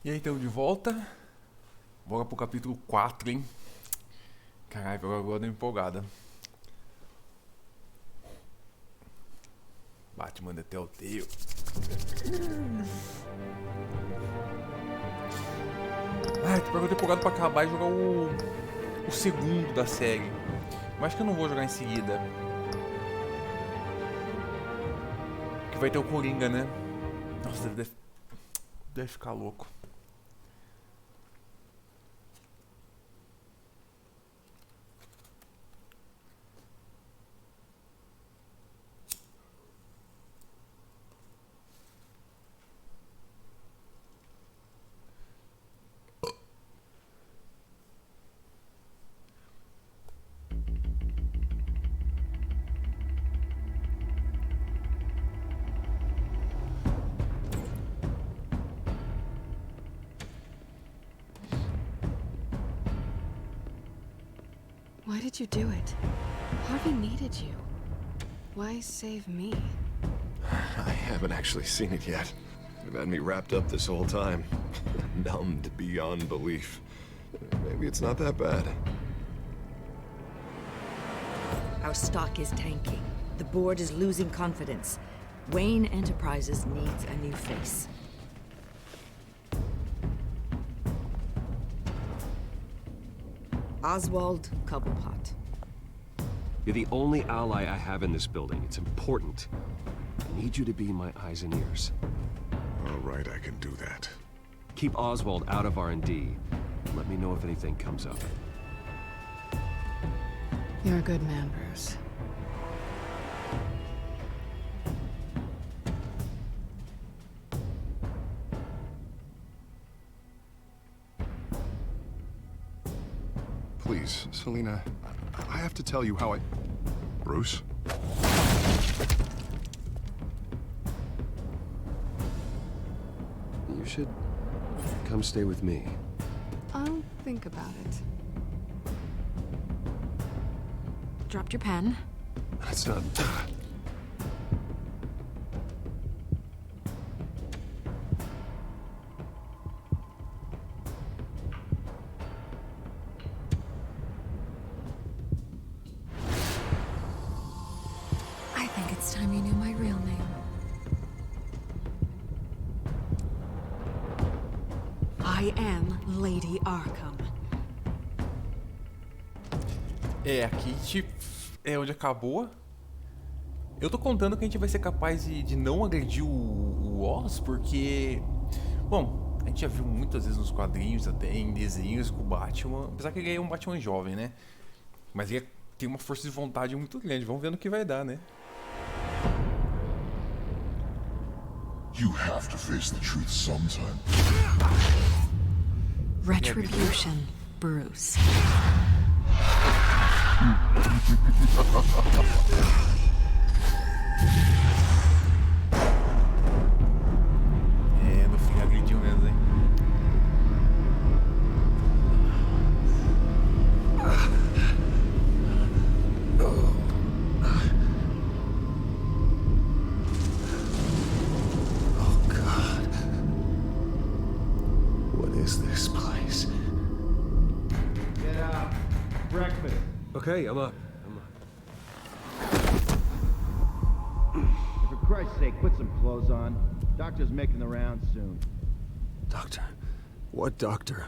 E aí, estamos de volta. Bora pro capítulo 4, hein? Caralho, agora deu empolgada. Batman da Telltale. Ai, tô empolgado pra acabar e jogar o segundo da série. Mas acho que eu não vou jogar em seguida. Que vai ter o Coringa, né? Nossa, deve ficar louco. Why did you do it? Harvey needed you. Why save me? I haven't actually seen it yet. They've had me wrapped up this whole time. Numbed beyond belief. Maybe it's not that bad. Our stock is tanking. The board is losing confidence. Wayne Enterprises needs a new face. Oswald Cobblepot. You're the only ally I have in this building. It's important. I need you to be my eyes and ears. All right, I can do that. Keep Oswald out of R&D. Let me know if anything comes up. You're a good man, Bruce. Please, Selina, I have to tell you how I... Bruce? You should come stay with me. I'll think about it. Dropped your pen. That's not... I think it's time you knew my real name. I am Lady Arkham. Aqui é onde acabou. Eu tô contando que a gente vai ser capaz de não agredir o Oz, porque... Bom, a gente já viu muitas vezes nos quadrinhos, até em desenhos com o Batman. Apesar que ele é um Batman jovem, né? Mas ele tem uma força de vontade muito grande. Vamos ver no que vai dar, né? You have to face the truth sometime. Retribution, Bruce. No fim agrediu mesmo, hein? Oh, God. What is this place? Get up. Breakfast. Okay, I'm up. For Christ's sake, put some clothes on. Doctor's making the rounds soon. Doctor? What doctor?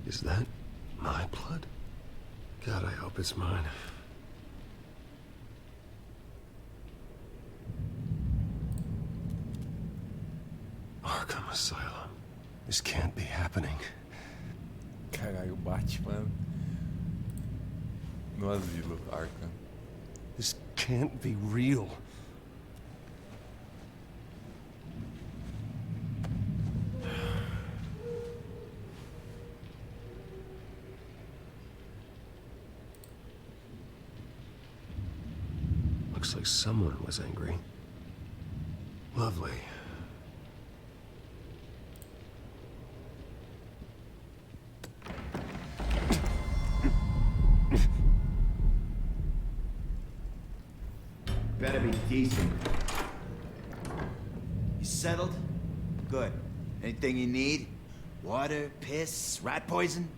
Is that my blood? God, I hope it's mine. Arkham Asylum. This can't be happening. Caralho, o Batman no asilo, Arkham. This can't be real. Looks like someone was angry. Lovely. pretty decent. You settled? Good. Anything you need? Water, piss, rat poison?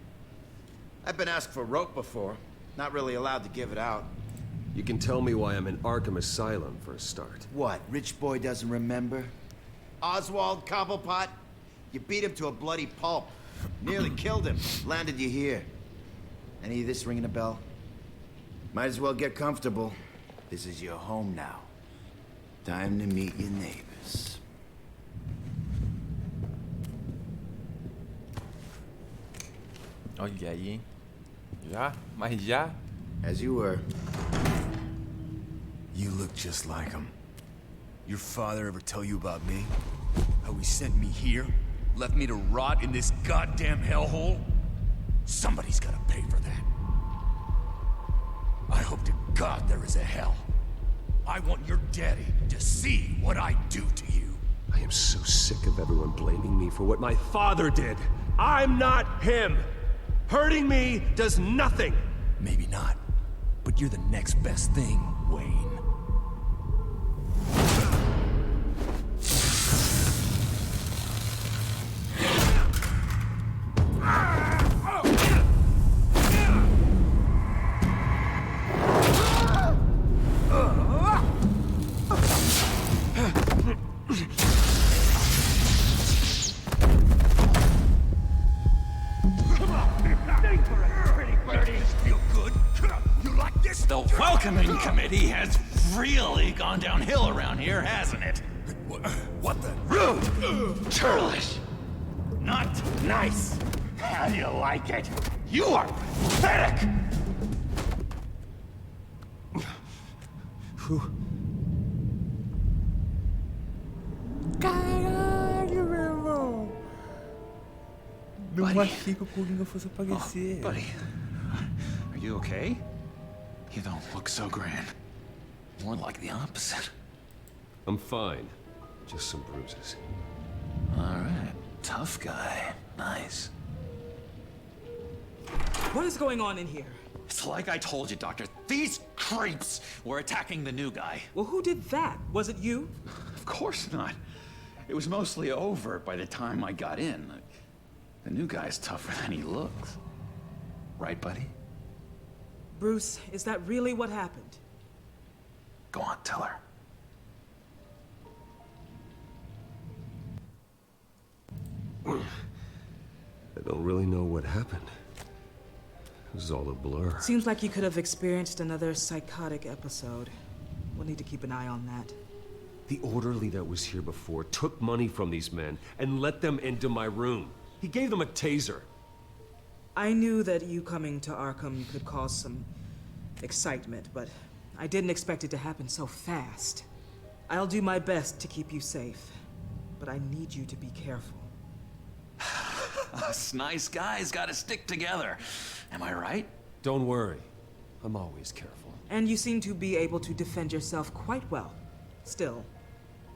I've been asked for rope before. Not really allowed to give it out. You can tell me why I'm in Arkham Asylum for a start. What, rich boy doesn't remember? Oswald Cobblepot? You beat him to a bloody pulp. Nearly killed him. Landed you here. Any of this ringing a bell? Might as well get comfortable. This is your home now. Time to meet your neighbors. Olha aí, hein? Já? Mas já? As you were. You look just like him. Your father ever tell you about me? How he sent me here? Left me to rot in this goddamn hellhole? Somebody's gotta pay for that. I hope to God there is a hell. I want your daddy to see what I do to you. I am so sick of everyone blaming me for what my father did. I'm not him. Hurting me does nothing. Maybe not, but you're the next best thing, Wayne. The welcoming committee has really gone downhill around here, hasn't it? What the? Rude! Churlish! Not nice! How do you like it? You are pathetic! Caralho, meu irmão! Não achei que o Coringa fosse aparecer. Buddy, are you okay? You don't look so grand. More like the opposite. I'm fine. Just some bruises. All right, tough guy. Nice. What is going on in here? It's like I told you, Doctor. These creeps were attacking the new guy. Well, who did that? Was it you? Of course not. It was mostly over by the time I got in. The new guy's tougher than he looks. Right, buddy? Bruce, is that really what happened? Go on, tell her. I don't really know what happened. It was all a blur. Seems like you could have experienced another psychotic episode. We'll need to keep an eye on that. The orderly that was here before took money from these men and let them into my room. He gave them a taser. I knew that you coming to Arkham could cause some excitement, but I didn't expect it to happen so fast. I'll do my best to keep you safe, but I need you to be careful. Us nice guys gotta stick together. Am I right? Don't worry. I'm always careful. And you seem to be able to defend yourself quite well. Still,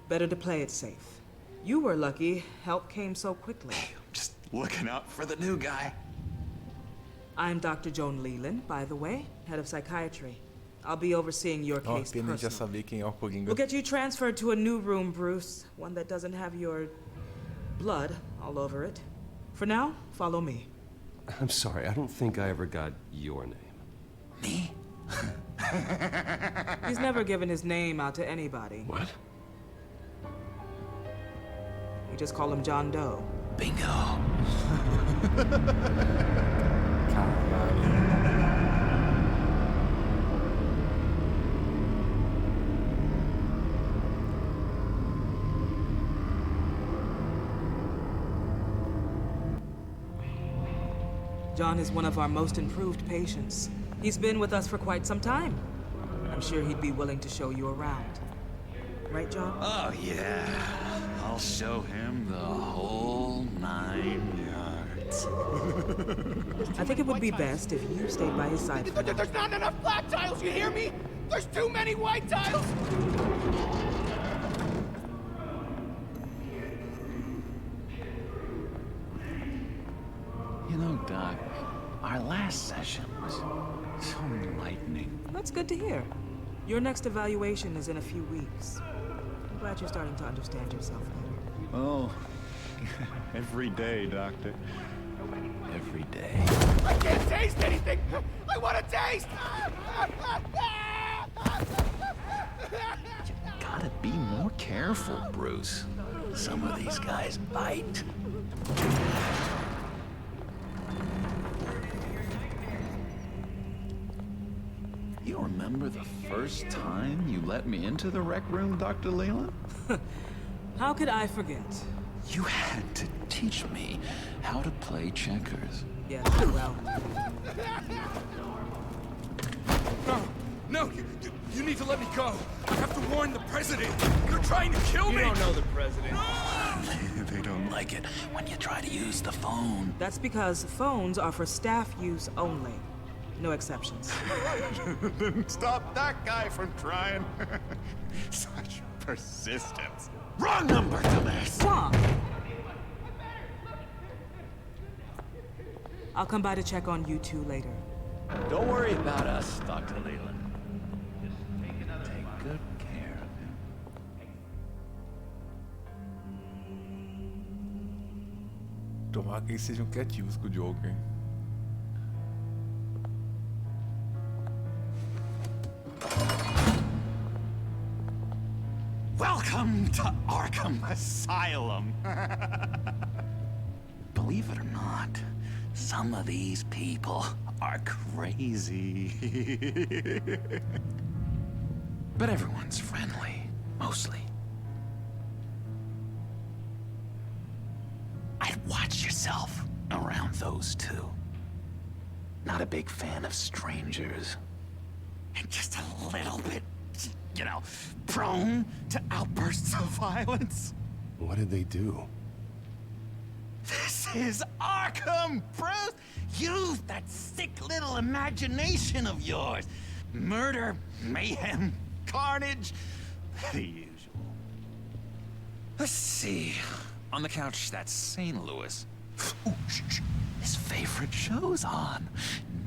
better to play it safe. You were lucky help came so quickly. Just looking out for the new guy. I'm Dr. Joan Leland, by the way, head of psychiatry. I'll be overseeing your Ó, case apenas já personally. saber quem é o Coringa. We'll get you transferred to a new room, Bruce. One that doesn't have your blood all over it. For now, follow me. I'm sorry, I don't think I ever got your name. Me? He's never given his name out to anybody. What? We just call him John Doe. Bingo. John is one of our most improved patients. He's been with us for quite some time. I'm sure he'd be willing to show you around. Right, John? Oh, yeah. I'll show him the whole 9 yards. I think it would be best if you stayed by his side for now. There's not enough black tiles, you hear me? There's too many white tiles! You know, Doc, our last session was so enlightening. That's good to hear. Your next evaluation is in a few weeks. I'm glad you're starting to understand yourself better. Oh, every day, Doctor. Every day. I can't taste anything! I want to taste! You gotta be more careful, Bruce. Some of these guys bite. You remember the first time you let me into the rec room, Dr. Leland? How could I forget? You had to teach me how to play checkers. Yeah, well... No, you need to let me go. I have to warn the president. You're trying to kill me. You don't know the president. They don't like it when you try to use the phone. That's because phones are for staff use only. No exceptions. Stop that guy from trying. Such persistence. Wrong number, dumbass! Stop! I'll come by to check on you two later. Don't worry about us, Dr. Leland. Just take good care of him. Tomara que eles sejam criativos com o Joker. Welcome to Arkham Asylum. Believe it or not, some of these people are crazy. But everyone's friendly, mostly. I'd watch yourself around those two. Not a big fan of strangers. And just a little bit, you know, prone to outbursts of violence. What did they do? This is Arkham, Bruce! Use that sick little imagination of yours. Murder, mayhem, carnage, the usual. Let's see. On the couch, that's St. Louis. Ooh, shh. His favorite show's on.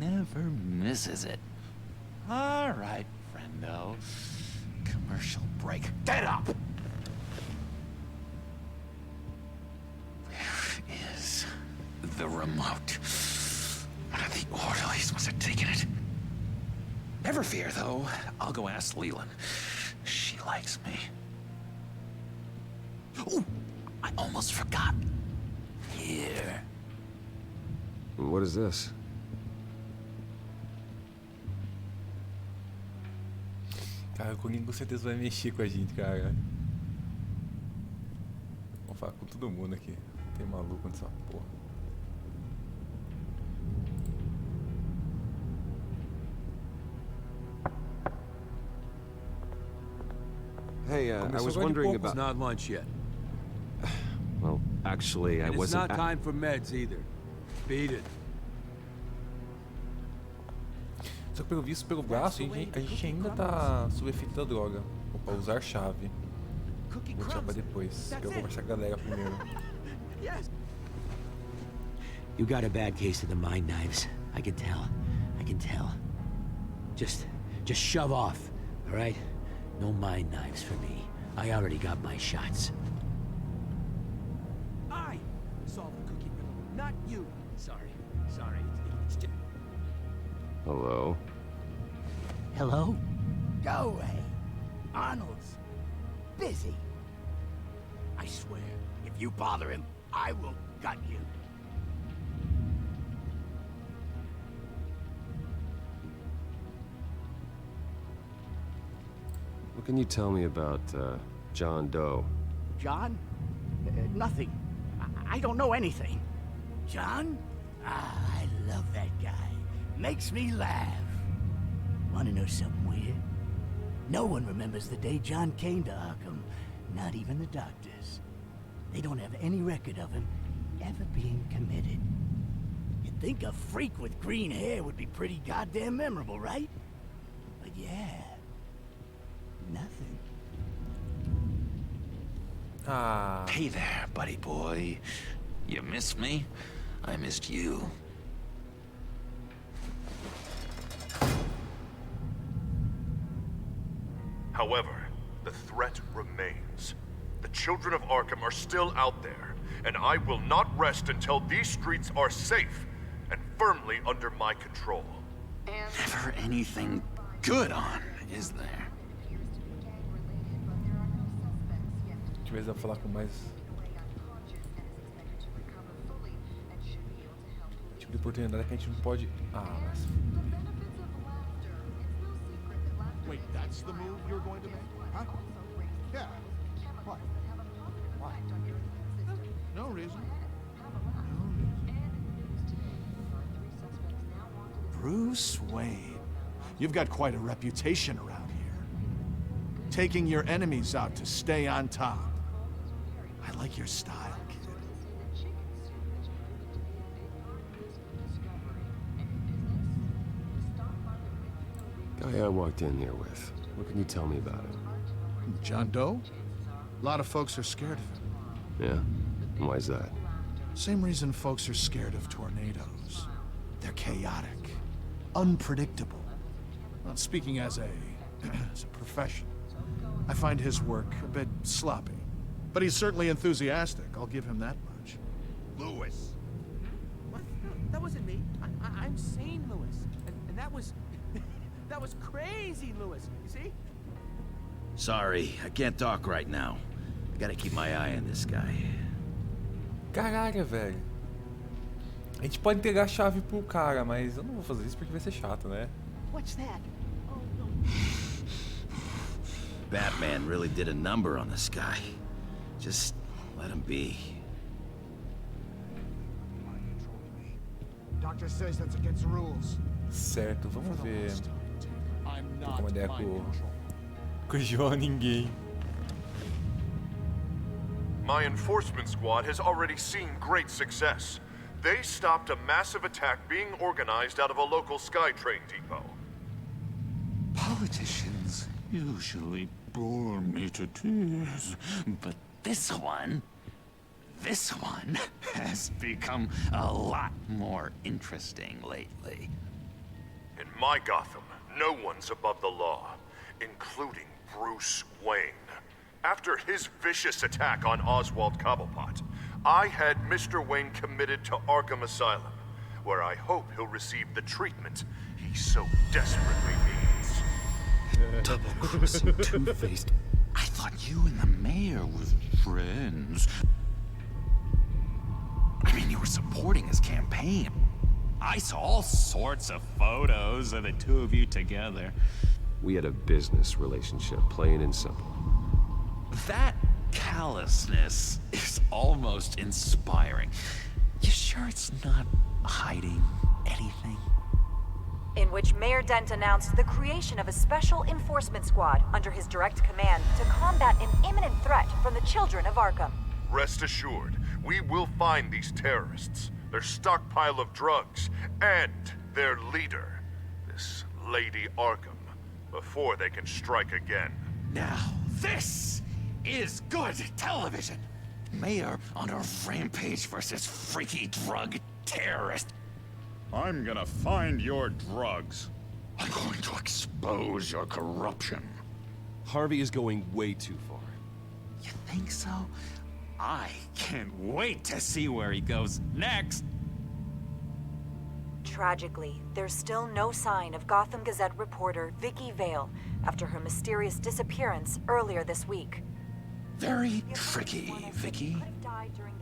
Never misses it. All right, friendo. Commercial break. Get up! Where is the remote? The orderlies must have taken it. Never fear, though. I'll go ask Leland. She likes me. Ooh, I almost forgot. Here. What is this? Cara, o Coringa com certeza vai mexer com a gente, cara. Vamos falar com todo mundo aqui. Tem maluco nessa porra. Hey, I was wondering about... It's not lunch yet. Well, actually, I And it's wasn't... not time for meds either. Beat it. Só que pelo visto, pelo braço, a gente ainda tá sob efeito da droga. Opa, usar chave. Vou deixar pra depois. Eu vou conversar com a galera primeiro. You got a bad case of the mind knives. I can tell. I can tell. Just shove off, all right? No mind knives for me. I already got my shots. I solved the cookie riddle, not you. Sorry. It's just... Hello? Hello? Go away. Arnold's busy. I swear, if you bother him, I will gut you. What can you tell me about, John Doe? John? Nothing. I don't know anything. John? Ah, I love that guy. Makes me laugh. Wanna know something weird? No one remembers the day John came to Arkham. Not even the doctors. They don't have any record of him ever being committed. You'd think a freak with green hair would be pretty goddamn memorable, right? But yeah... nothing. Ah. Hey there, buddy boy. You missed me? I missed you. However, the threat remains. The children of Arkham are still out there, and I will not rest until these streets are safe and firmly under my control. Never anything good on, is there? Deixa eu ver se dá pra falar com mais. Tipo de oportunidade que a gente não pode. Ah, mas. Wait, that's the move you're going to make? Huh? Yeah. What? Why? No reason. Bruce Wayne. You've got quite a reputation around here. Taking your enemies out to stay on top. I like your style, kid. Guy I walked in here with. What can you tell me about it? John Doe? A lot of folks are scared of him. Yeah? And why's that? Same reason folks are scared of tornadoes. They're chaotic, unpredictable. Well, speaking as a professional, I find his work a bit sloppy. But he's certainly enthusiastic, I'll give him that much. Lewis. What? No, that wasn't me. I'm sane, Lewis. And that was... that was crazy, Lewis. You see? Sorry, I can't talk right now. I gotta keep my eye on this guy. Caralho, velho. A gente pode entregar a chave pro cara, mas eu não vou fazer isso porque vai ser chato, né? What's that? Oh, no. Batman really did a number on this guy. Just let him be. Doctor says that's against the rules. Certo, vamos ver. Tô com uma ideia com o João Ninguém. My enforcement squad has already seen great success. They stopped a massive attack being organized out of a local SkyTrain depot. Politicians usually bore me to tears, but this one has become a lot more interesting lately. In my Gotham, no one's above the law, including Bruce Wayne. After his vicious attack on Oswald Cobblepot, I had Mr. Wayne committed to Arkham Asylum, where I hope he'll receive the treatment he so desperately needs. Double-crossing two-faced. I thought you and the mayor were friends. I mean, you were supporting his campaign. I saw all sorts of photos of the two of you together. We had a business relationship, plain and simple. That callousness is almost inspiring. You sure it's not hiding anything? In which Mayor Dent announced the creation of a special enforcement squad under his direct command to combat an imminent threat from the children of Arkham. Rest assured, we will find these terrorists, their stockpile of drugs, and their leader, this Lady Arkham, before they can strike again. Now, this is good television. Mayor on a rampage versus freaky drug terrorist. I'm gonna find your drugs. I'm going to expose your corruption. Harvey is going way too far. You think so? I can't wait to see where he goes next. Tragically, there's still no sign of Gotham Gazette reporter Vicky Vale after her mysterious disappearance earlier this week. Very tricky, Vicky.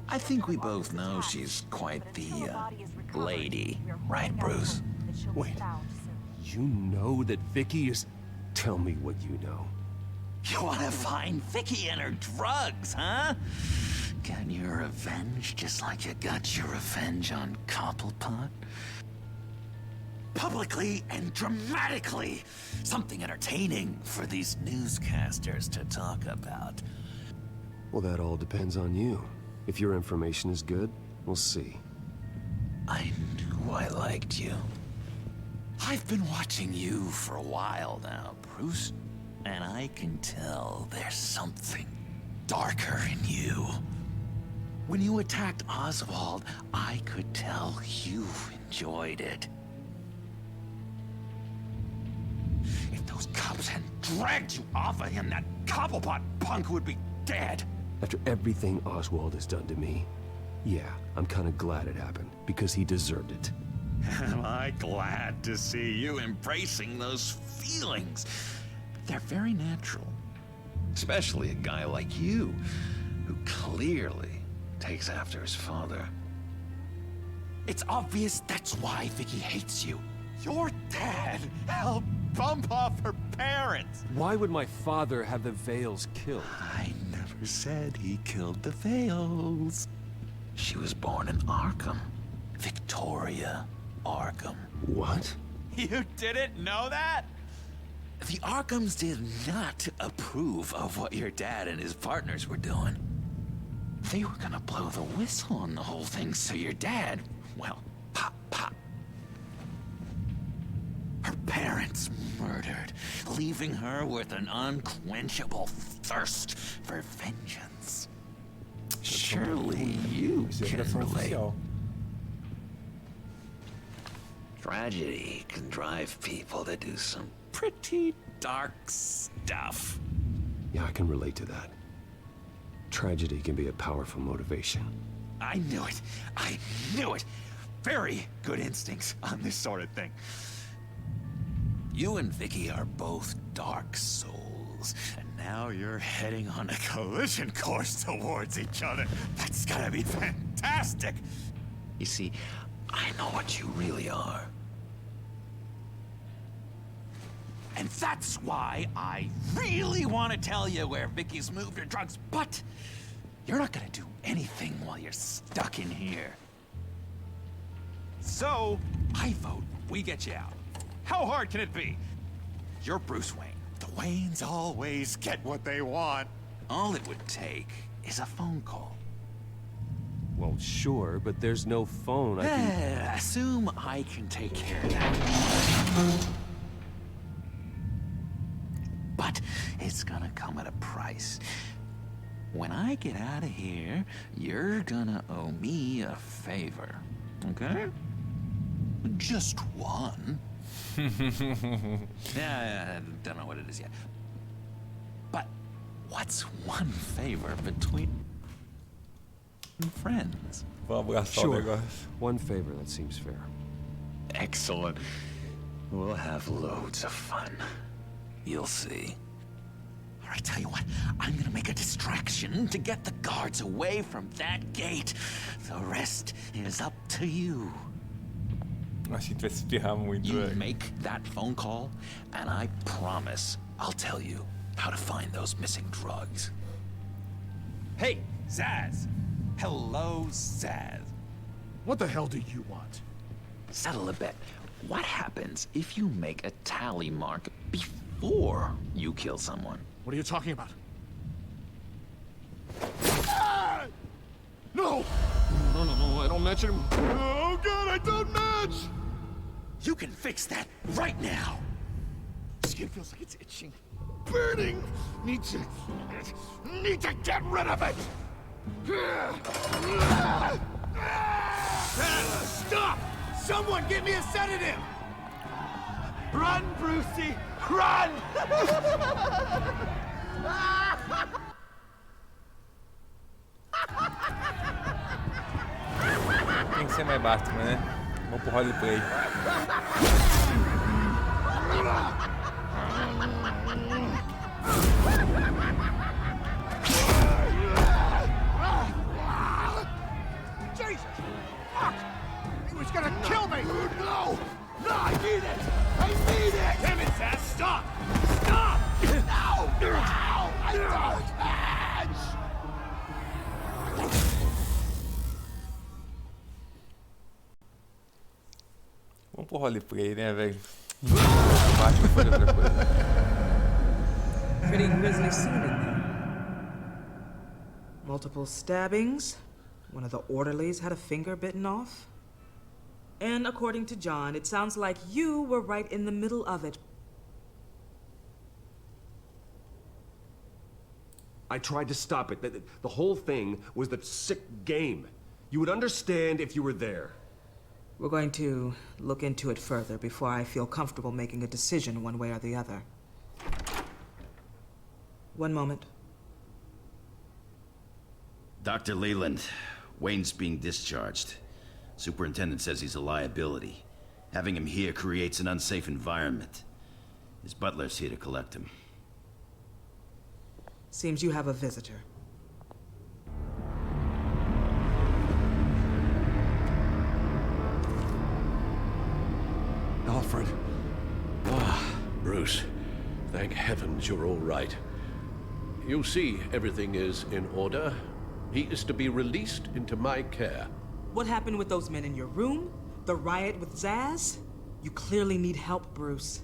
I think we both know she's quite the, lady, right, Bruce? Wait, you know that Vicky is... Tell me what you know. You wanna find Vicky and her drugs, huh? Get your revenge just like you got your revenge on Cobblepot? Publicly and dramatically! Something entertaining for these newscasters to talk about. Well, that all depends on you. If your information is good, we'll see. I knew I liked you. I've been watching you for a while now, Bruce. And I can tell there's something darker in you. When you attacked Oswald, I could tell you enjoyed it. If those cops hadn't dragged you off of him, that Cobblepot punk would be dead. After everything Oswald has done to me, yeah, I'm kind of glad it happened, because he deserved it. Am I glad to see you embracing those feelings? They're very natural. Especially a guy like you, who clearly takes after his father. It's obvious that's why Vicky hates you. Your dad helped bump off her parents. Why would my father have the Vales killed? I never said he killed the Vales. She was born in Arkham. Victoria Arkham. What? You didn't know that? The Arkhams did not approve of what your dad and his partners were doing. They were gonna blow the whistle on the whole thing, so your dad, well, pop. Her parents murdered, leaving her with an unquenchable thirst for vengeance. Surely you can relate. Tragedy can drive people to do some pretty dark stuff. Yeah, I can relate to that. Tragedy can be a powerful motivation. I knew it. I knew it. Very good instincts on this sort of thing. You and Vicky are both dark souls, and now you're heading on a collision course towards each other. That's gonna be fantastic. You see, I know what you really are. And that's why I really want to tell you where Vicky's moved her drugs, but you're not gonna do anything while you're stuck in here. So, I vote we get you out. How hard can it be? You're Bruce Wayne. The Waynes always get what they want. All it would take is a phone call. Well, sure, but there's no phone. I can... Assume I can take care of that. But it's gonna come at a price. When I get out of here, you're gonna owe me a favor, okay? Just one. Yeah, I don't know what it is yet. But what's one favor between friends? Sure. One favor, that seems fair. Excellent. We'll have loads of fun. You'll see. All right, tell you what, I'm gonna make a distraction to get the guards away from that gate. The rest is up to you. Achei que vai se espirrar muito, You velho. make that phone call, and I promise I'll tell you how to find those missing drugs. Hey, Zaz. Hello, Zaz. What the hell do you want? Settle a bet. What happens if you make a tally mark before you kill someone? What are you talking about? Ah! No! No, I don't match him. Oh god, I don't match! You can fix that right now. Skin feels like it's itching. Burning! Need to get rid of it! Stop! Someone give me a sedative! Run, Brucey! Run! Tem que ser mais Batman, né? Vamos pro roleplay. Jesus! Fuck! He was gonna kill me! No! No, I need it! I need it! Damn it, Zaz! Stop! Stop! No! No! I don't match! Vamos pro roleplay, né, velho? Batman fazer outra coisa. Pretty grisly scene in there. Multiple stabbings. One of the orderlies had a finger bitten off. And according to John, it sounds like you were right in the middle of it. I tried to stop it. The whole thing was the sick game. You would understand if you were there. We're going to look into it further before I feel comfortable making a decision one way or the other. One moment. Dr. Leland, Wayne's being discharged. Superintendent says he's a liability. Having him here creates an unsafe environment. His butler's here to collect him. Seems you have a visitor. Alfred. Ah, Bruce. Thank heavens you're all right. You see, everything is in order. He is to be released into my care. What happened with those men in your room? The riot with Zaz? You clearly need help, Bruce.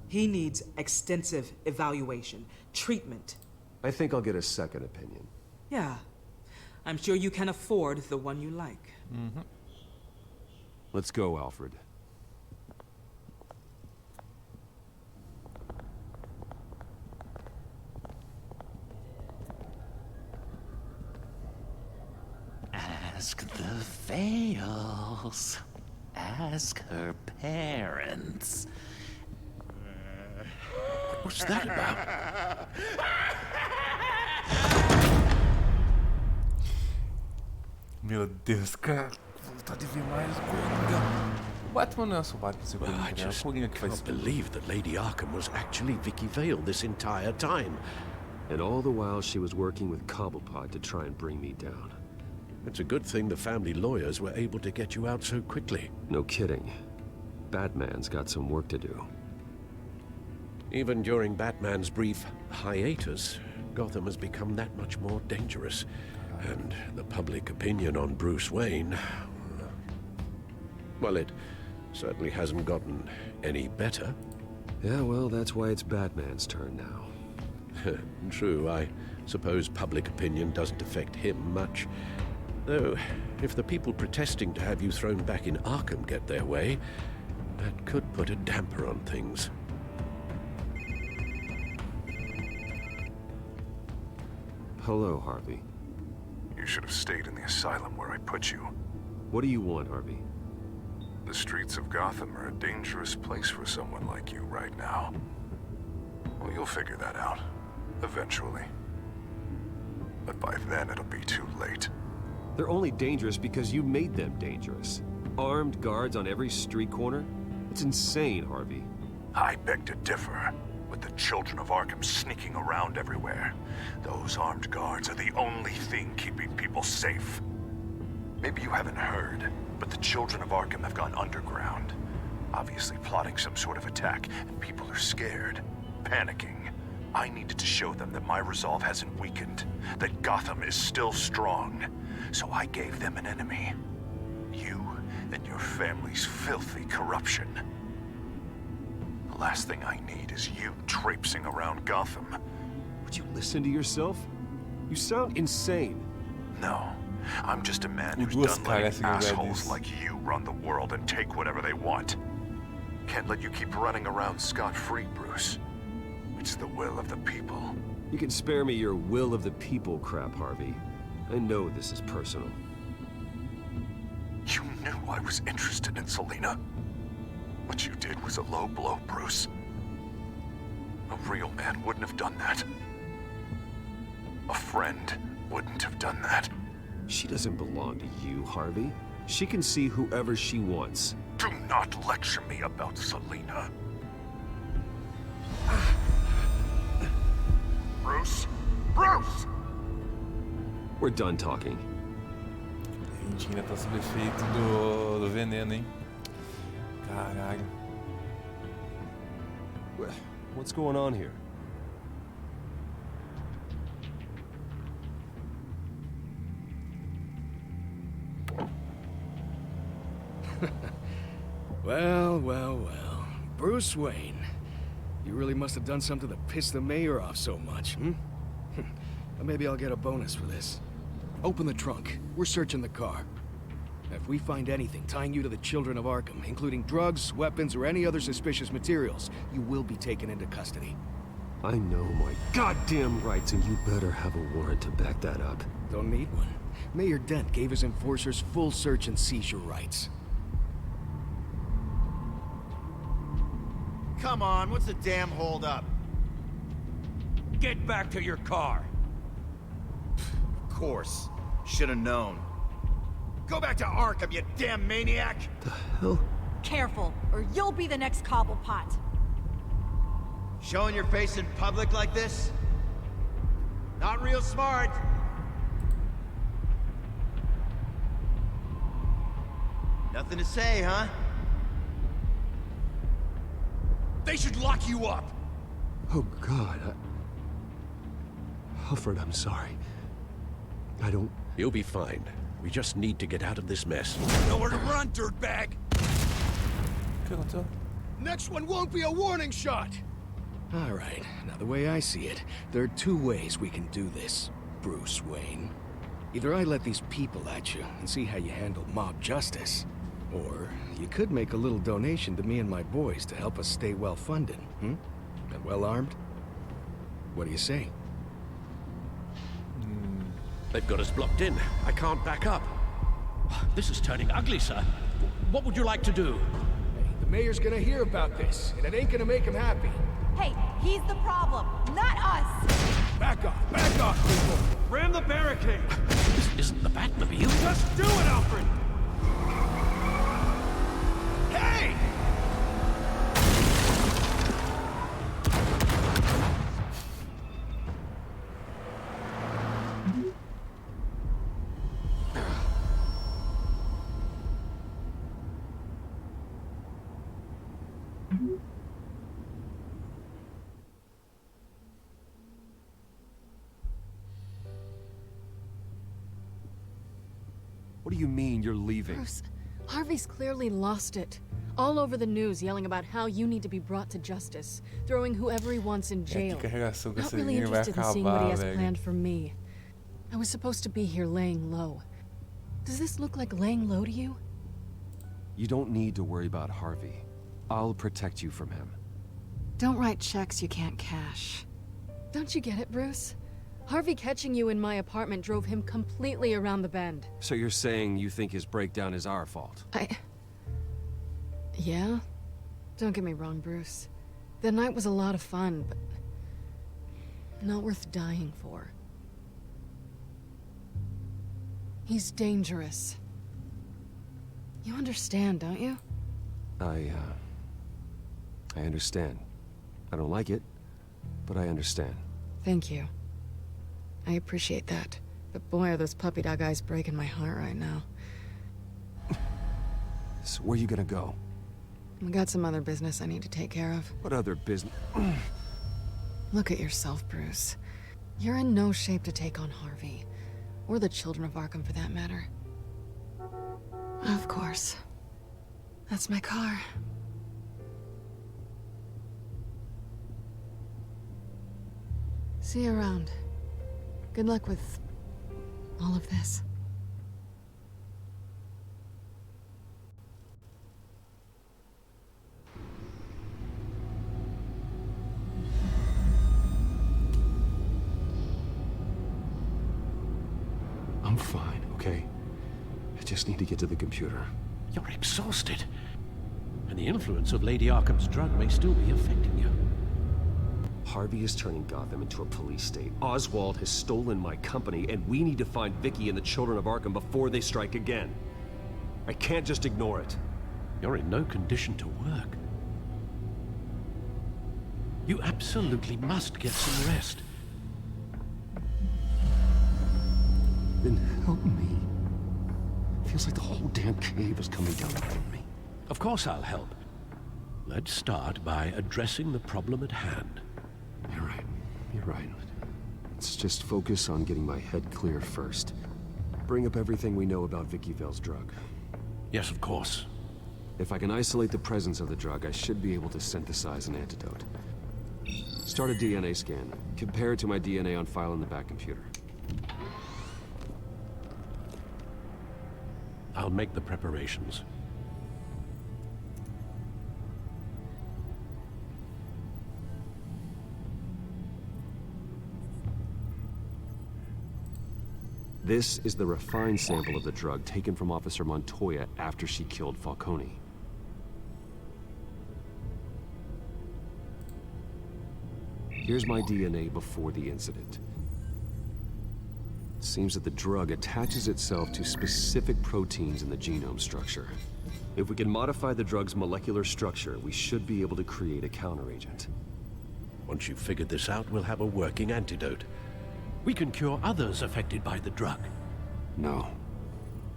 He needs extensive evaluation, treatment. I think I'll get a second opinion. Yeah. I'm sure you can afford the one you like. Mm-hmm. Let's go, Alfred. Ask the Vales. Ask her parents. What's that about? Meu Deus, cara. Vontade de ver mais Coringa. O Batman não é só Batman, seu Coringa, I é o just Coringa que faz can't believe that Lady Arkham was actually Vicky Vale this entire time. And all the while she was working with Cobblepot to try and bring me down. It's a good thing the family lawyers were able to get you out so quickly. No kidding. Batman's got some work to do. Even during Batman's brief hiatus, Gotham has become that much more dangerous. And the public opinion on Bruce Wayne... well, it certainly hasn't gotten any better. Yeah, well, that's why it's Batman's turn now. True, I suppose public opinion doesn't affect him much. Though, if the people protesting to have you thrown back in Arkham get their way, that could put a damper on things. Hello, Harvey. You should have stayed in the asylum where I put you. What do you want, Harvey? The streets of Gotham are a dangerous place for someone like you right now. Well, you'll figure that out. Eventually. But by then, it'll be too late. They're only dangerous because you made them dangerous. Armed guards on every street corner? It's insane, Harvey. I beg to differ. With the children of Arkham sneaking around everywhere, those armed guards are the only thing keeping people safe. Maybe you haven't heard, but the children of Arkham have gone underground. Obviously plotting some sort of attack, and people are scared, panicking. I needed to show them that my resolve hasn't weakened, that Gotham is still strong. So I gave them an enemy. You and your family's filthy corruption. The last thing I need is you traipsing around Gotham. Would you listen to yourself? You sound insane. No. I'm just a man who's done letting assholes like you run the world and take whatever they want. Can't let you keep running around scot-free, Bruce. It's the will of the people. You can spare me your will of the people crap, Harvey. I know this is personal. You knew I was interested in Selina. What you did was a low blow, Bruce. A real man wouldn't have done that. A friend wouldn't have done that. She doesn't belong to you, Harvey. She can see whoever she wants. Do not lecture me about Selina. Bruce? Bruce! We're done talking. A gente ainda tá sob efeito do veneno, hein? Caralho. What's going on here? Well, well, well. Bruce Wayne. You really must have done something to piss the mayor off so much, hmm? Maybe I'll get a bonus for this. Open the trunk. We're searching the car. If we find anything tying you to the children of Arkham, including drugs, weapons, or any other suspicious materials, you will be taken into custody. I know my goddamn rights, and you better have a warrant to back that up. Don't need one. Mayor Dent gave his enforcers full search and seizure rights. Come on, what's the damn hold up? get back to your car. Of course. Should have known. Go back to Arkham, you damn maniac! The hell? Careful, or you'll be the next Cobblepot. Showing your face in public like this? Not real smart. Nothing to say, huh? They should lock you up! Oh, God. Alfred, I'm sorry. I don't... You'll be fine. We just need to get out of this mess. Nowhere to run, dirtbag! Next one won't be a warning shot! Alright, now the way I see it, there are two ways we can do this, Bruce Wayne. Either I let these people at you and see how you handle mob justice, or you could make a little donation to me and my boys to help us stay well-funded, And well-armed? What do you say? They've got us blocked in. I can't back up. This is turning ugly, sir. What would you like to do? Hey, the mayor's gonna hear about this, and it ain't gonna make him happy. Hey, he's the problem, not us! Back off, people! Ram the barricade! This isn't the Batmobile. Just do it, Alfred! Hey! What do you mean you're leaving? Bruce, Harvey's clearly lost it. All over the news yelling about how you need to be brought to justice, throwing whoever he wants in jail. Not really interested in seeing what he has planned for me. I was supposed to be here laying low. Does this look like laying low to you? You don't need to worry about Harvey. I'll protect you from him. Don't write checks you can't cash. Don't you get it, Bruce? Harvey catching you in my apartment drove him completely around the bend. So you're saying you think his breakdown is our fault? Yeah? Don't get me wrong, Bruce. The night was a lot of fun, but not worth dying for. He's dangerous. You understand, don't you? I understand. I don't like it, but I understand. Thank you. I appreciate that. But boy, are those puppy dog eyes breaking my heart right now. So where are you gonna go? I got some other business I need to take care of. What other business? Look at yourself, Bruce. You're in no shape to take on Harvey. Or the children of Arkham, for that matter. Of course. That's my car. See you around. Good luck with all of this. I'm fine, okay? I just need to get to the computer. You're exhausted. And the influence of Lady Arkham's drug may still be affecting you. Harvey is turning Gotham into a police state. Oswald has stolen my company, and we need to find Vicky and the children of Arkham before they strike again. I can't just ignore it. You're in no condition to work. You absolutely must get some rest. Then help me. Feels like the whole damn cave is coming down on me. Of course I'll help. Let's start by addressing the problem at hand. You're right. Let's just focus on getting my head clear first. Bring up everything we know about Vicky Vale's drug. Yes, of course. If I can isolate the presence of the drug, I should be able to synthesize an antidote. Start a DNA scan. Compare it to my DNA on file in the back computer. I'll make the preparations. This is the refined sample of the drug taken from Officer Montoya after she killed Falcone. Here's my DNA before the incident. It seems that the drug attaches itself to specific proteins in the genome structure. If we can modify the drug's molecular structure, we should be able to create a counteragent. Once you've figured this out, we'll have a working antidote. We can cure others affected by the drug. No.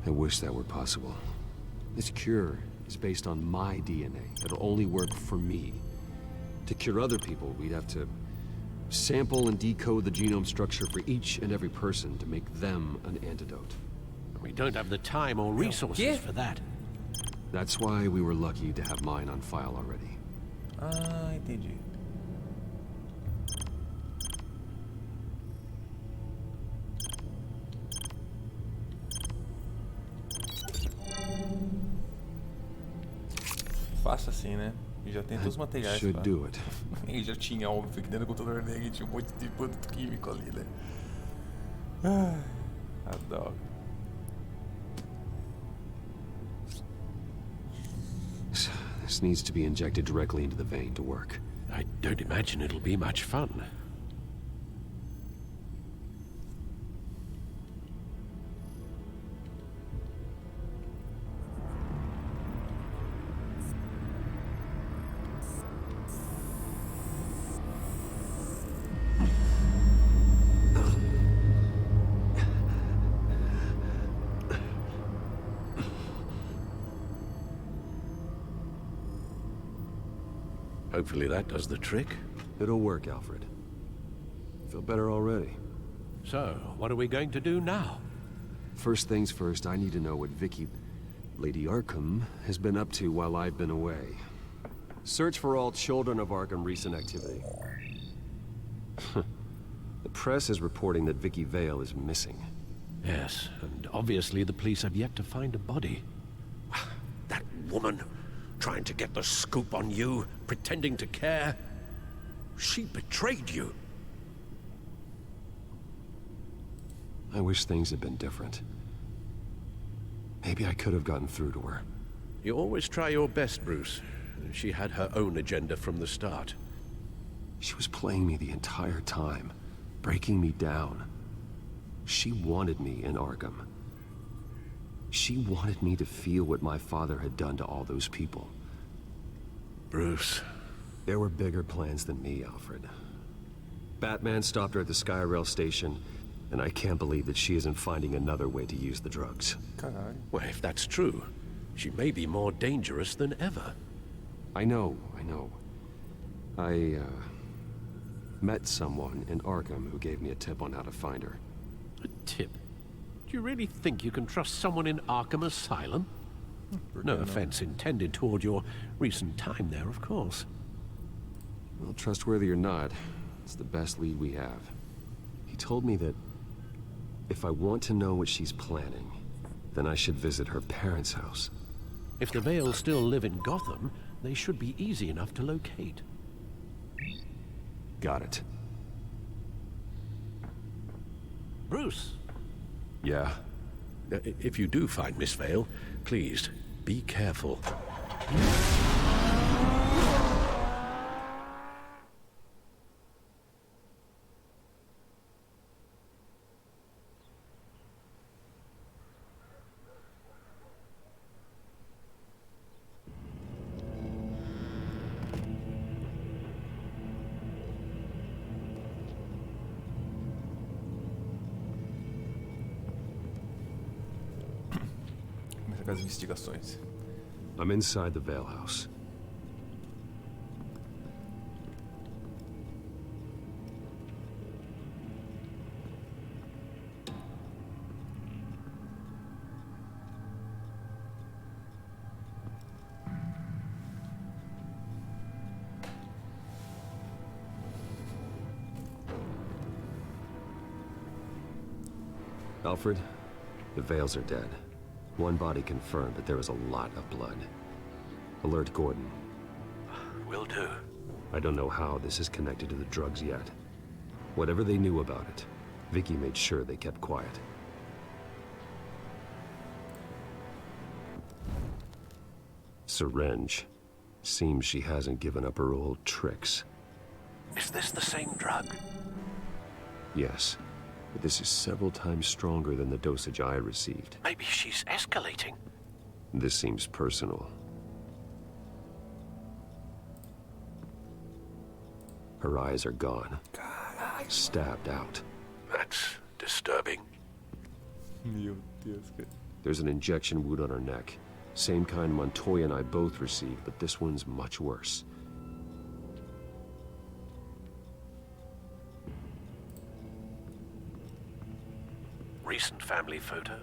I wish that were possible. This cure is based on my DNA. It'll only work for me. To cure other people, we'd have to sample and decode the genome structure for each and every person to make them an antidote. We don't have the time or resources for that. That's why we were lucky to have mine on file already. Ah, entendi. Faça assim, né? E já tem todos os materiais. Should do it. E já tinha, óbvio, que dentro do computador dele tinha um monte de produto químico ali, né? Ai, adoro. This needs to be injected directly into the vein to work. I don't imagine it'll be much fun. Hopefully that does the trick. It'll work, Alfred. Feel better already. So, what are we going to do now? First things first, I need to know what Vicky, Lady Arkham, has been up to while I've been away. Search for all children of Arkham recent activity. The press is reporting that Vicky Vale is missing. Yes, and obviously the police have yet to find a body. That woman, trying to get the scoop on you, pretending to care. She betrayed you. I wish things had been different. Maybe I could have gotten through to her. You always try your best, Bruce. She had her own agenda from the start. She was playing me the entire time, breaking me down. She wanted me in Arkham. She wanted me to feel what my father had done to all those people. Bruce. There were bigger plans than me, Alfred. Batman stopped her at the Skyrail station, and I can't believe that she isn't finding another way to use the drugs. Well, if that's true, she may be more dangerous than ever. I know. I met someone in Arkham who gave me a tip on how to find her. A tip? Do you really think you can trust someone in Arkham Asylum? No offense intended toward your recent time there, of course. Well, trustworthy or not, it's the best lead we have. He told me that if I want to know what she's planning, then I should visit her parents' house. If the Vales still live in Gotham, they should be easy enough to locate. Got it. Bruce? Yeah? If you do find Miss Vale, please, be careful. As investigações. I'm inside the Vale house. Alfred, the Vales are dead. One body confirmed, but there was a lot of blood. Alert Gordon. Will do. I don't know how this is connected to the drugs yet. Whatever they knew about it, Vicky made sure they kept quiet. Syringe. Seems she hasn't given up her old tricks. Is this the same drug? Yes, but this is several times stronger than the dosage I received. Maybe she's escalating. This seems personal. Her eyes are gone. Stabbed out. That's disturbing. Meu Deus, cara. There's an injection wound on her neck. Same kind Montoya and I both received, but this one's much worse. Recent family photo?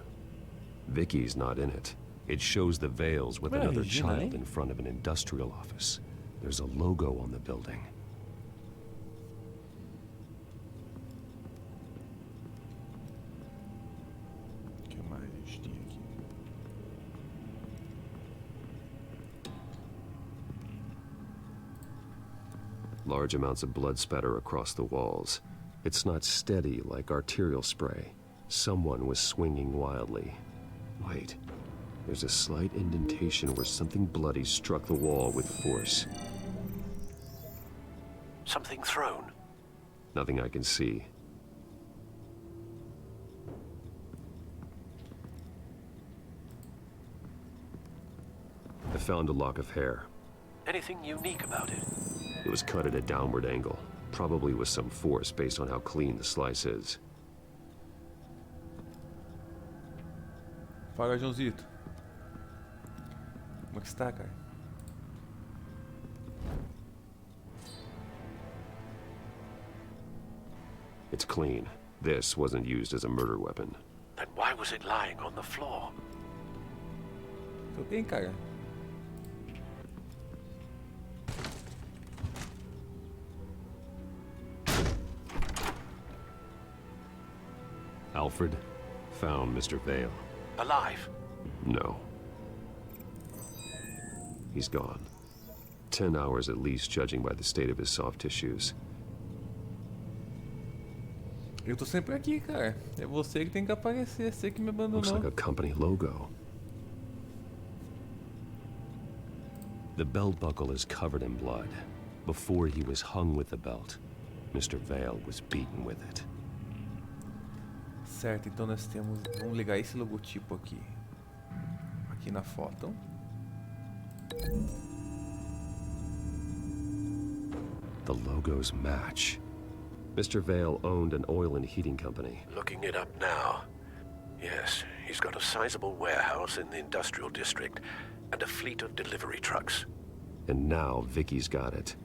Vicky's not in it. It shows the Vales with another child in front of an industrial office. There's a logo on the building. Large amounts of blood spatter across the walls. It's not steady like arterial spray. Someone was swinging wildly. Wait, there's a slight indentation where something bloody struck the wall with force. Something thrown? Nothing I can see. I found a lock of hair. Anything unique about it? It was cut at a downward angle, probably with some force based on how clean the slice is. Fala, Joãozito. Como é que está, cara? It's clean. This wasn't used as a murder weapon. Then why was it lying on the floor? Tô bem, cara. Alfred found Mr. Vale. Alive? No. He's gone. 10 hours at least, judging by the state of his soft tissues. Eu tô sempre aqui, cara. É você que tem que aparecer, você que me abandonou. Looks like a company logo. The belt buckle is covered in blood. Before he was hung with the belt, Mr. Vale was beaten with it. Certo, então nós temos... Vamos ligar esse logotipo aqui. Aqui na foto. The logos match. Mr. Vale owned an oil and heating company. Looking it up now. Yes, he's got a sizable warehouse in the industrial district and a fleet of delivery trucks. And now Vicky's got it.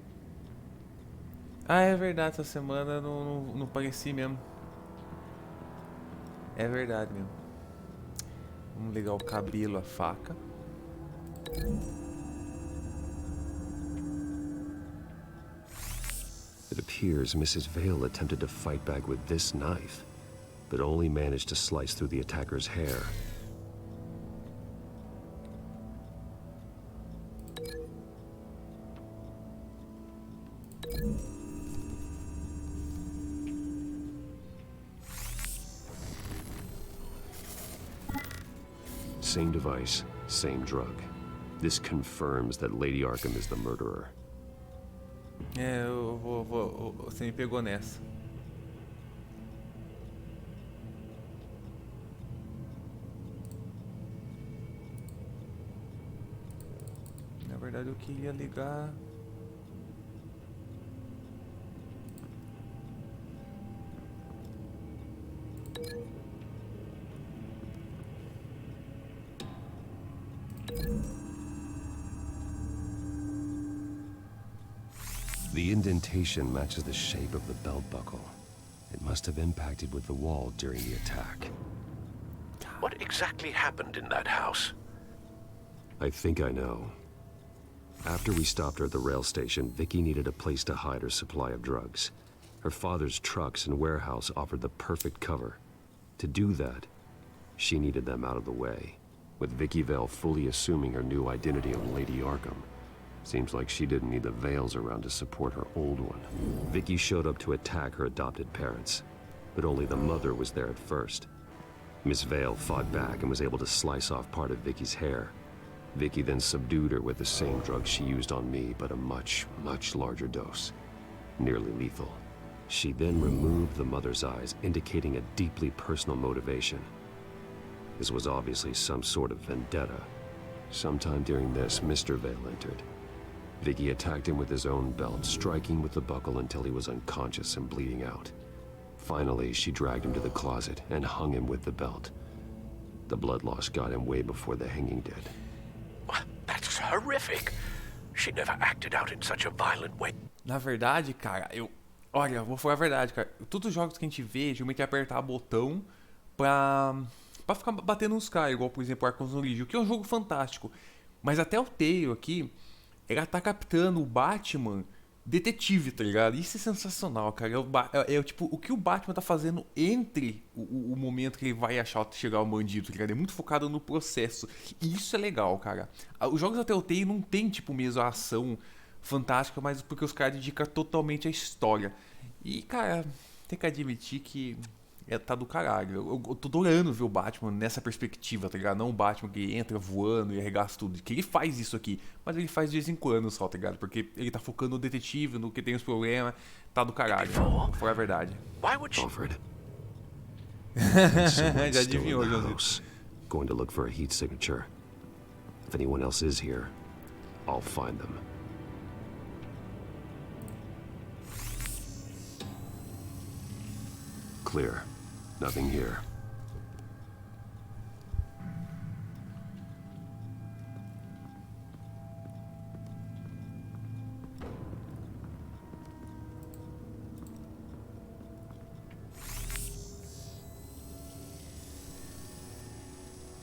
Ah, é verdade, essa semana não pareci mesmo. É verdade mesmo. Vamos ligar o cabelo, a faca. It appears Mrs. Vale attempted to fight back with this knife, but only managed to slice through the attacker's hair. Same device, same drug. This confirms that Lady Arkham is the murderer. É, você me pegou nessa. Na verdade eu queria ligar... The indentation matches the shape of the belt buckle. It must have impacted with the wall during the attack. What exactly happened in that house? I think I know. After we stopped her at the rail station, Vicky needed a place to hide her supply of drugs. Her father's trucks and warehouse offered the perfect cover. To do that, she needed them out of the way, with Vicky Vale fully assuming her new identity of Lady Arkham. Seems like she didn't need the Vales around to support her old one. Vicky showed up to attack her adopted parents, but only the mother was there at first. Miss Vale fought back and was able to slice off part of Vicky's hair. Vicky then subdued her with the same drug she used on me, but a much, much larger dose. nearly lethal. She then removed the mother's eyes, indicating a deeply personal motivation. This was obviously some sort of vendetta. Sometime during this, Mr. Vale entered. Vicky attacked him with his own belt, striking with the buckle until he was unconscious and bleeding out. Finally, she dragged him to the closet and hung him with the belt. The blood loss got him way before the hanging did. That's horrific. She never acted out in such a violent way. Na verdade, cara, olha, vou falar a verdade, cara. Todos os jogos que a gente vê, geralmente é apertar botão pra ficar batendo nos caras, igual, por exemplo, Arkham Origins, que é um jogo fantástico. Mas até o Telltale aqui, ela tá captando o Batman detetive, tá ligado? Isso é sensacional, cara. Tipo, o que o Batman tá fazendo entre o momento que ele vai chegar ao bandido, tá ligado? É muito focado no processo. E isso é legal, cara. Os jogos da Telltale não tem, tipo, mesmo a ação fantástica, mas porque os caras dedicam totalmente a história. E, cara, tem que admitir que tá do caralho. Eu tô adorando ver o Batman nessa perspectiva, tá ligado? Não o Batman que entra voando e arregaça tudo. Que ele faz isso aqui, mas ele faz de vez em quando só, tá ligado? Porque ele tá focando no detetive, no que tem os problemas. Tá do caralho. Vou falar a verdade. Alfred. Já adivinhou, Joãozinho. Going to look for a heat signature. If anyone else is here, I'll find them. Clear. Nothing here.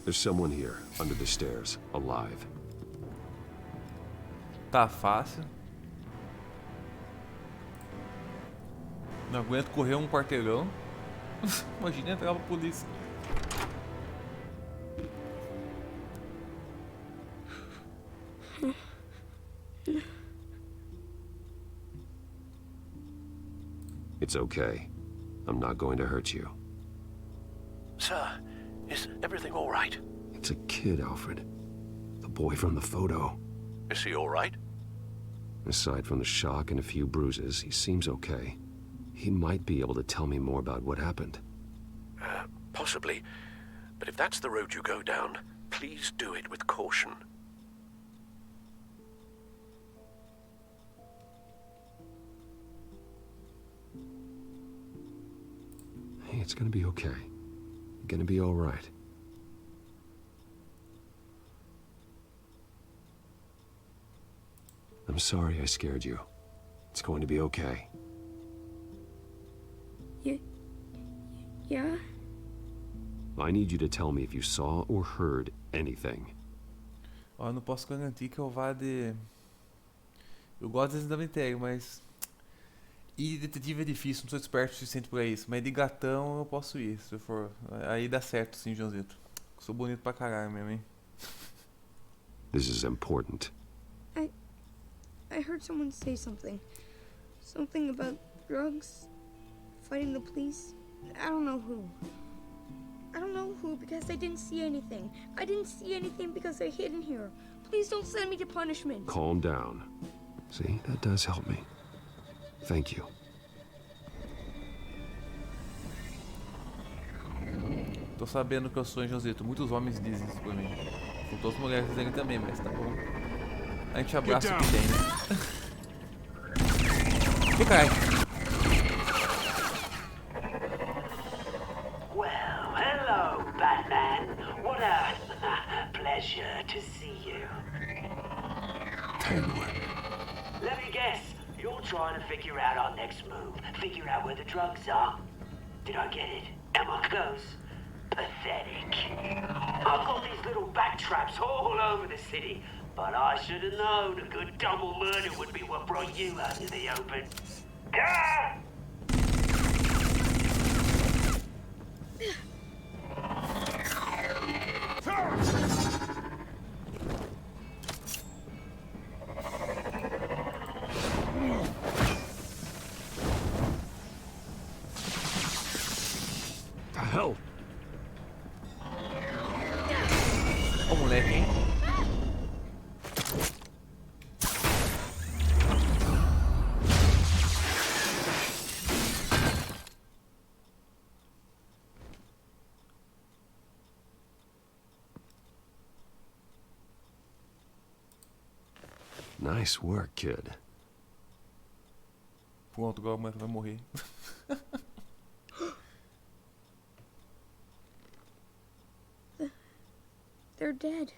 There's someone here, under the stairs, alive. Tá fácil. Não aguento correr um quarteirão. Imagina entrar pra polícia. It's okay. I'm not going to hurt you. Sir, is everything all right? It's a kid, Alfred. The boy from the photo. Is he all right? Aside from the shock and a few bruises, he seems okay. He might be able to tell me more about what happened. Possibly. But if that's the road you go down, please do it with caution. Hey, it's gonna be okay. You're gonna be all right. I'm sorry I scared you. It's going to be okay. Yeah? I need you to tell me if you saw or heard anything. Ó, eu não posso garantir que eu vá de... Eu gosto desse da Telltale, mas... E detetive é difícil, não sou esperto o suficiente pra isso. Mas de gatão eu posso ir, se for... Aí dá certo sim, Joãozito. Sou bonito pra caralho mesmo, hein? This is important. I heard someone say something. Something about drugs, fighting the police. I don't know who. I don't know who because I didn't see anything. I didn't see anything because I hid in here. Please don't send me to punishment. Calm down. See, that does help me. Thank you. Tô sabendo que eu sou, Joãozito. Muitos homens dizem isso pra mim. Com todas as mulheres dizem também, mas tá bom. A gente abraça o que tem, né? Que caralho? Well, hello, Batman. What a pleasure to see you. Let me guess. You're trying to figure out our next move. Figure out where the drugs are. Did I get it? Am I close? Pathetic. I've got these little back traps all over the city. But I should have known a good double murder would be what brought you out into the open. Ah! The hell? Ô, moleque, hein? Nice work, kid. Pronto, agora a mulher vai morrer. They're dead.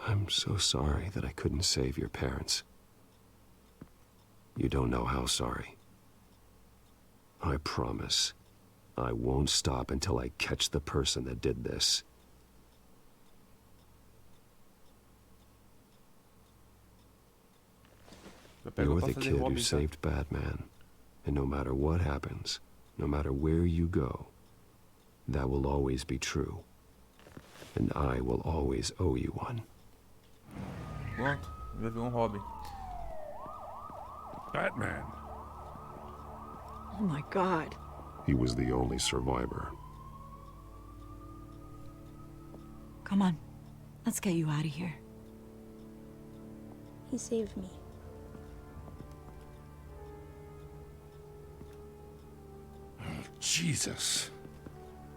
I'm so sorry that I couldn't save your parents. You don't know how sorry. I promise, I won't stop until I catch the person that did this. You're the kid who saved Batman. And no matter what happens, no matter where you go, that will always be true. And I will always owe you one. Pronto, vai ver hobby. Batman. Oh my God. He was the only survivor. Come on. Let's get you out of here. He saved me. Jesus.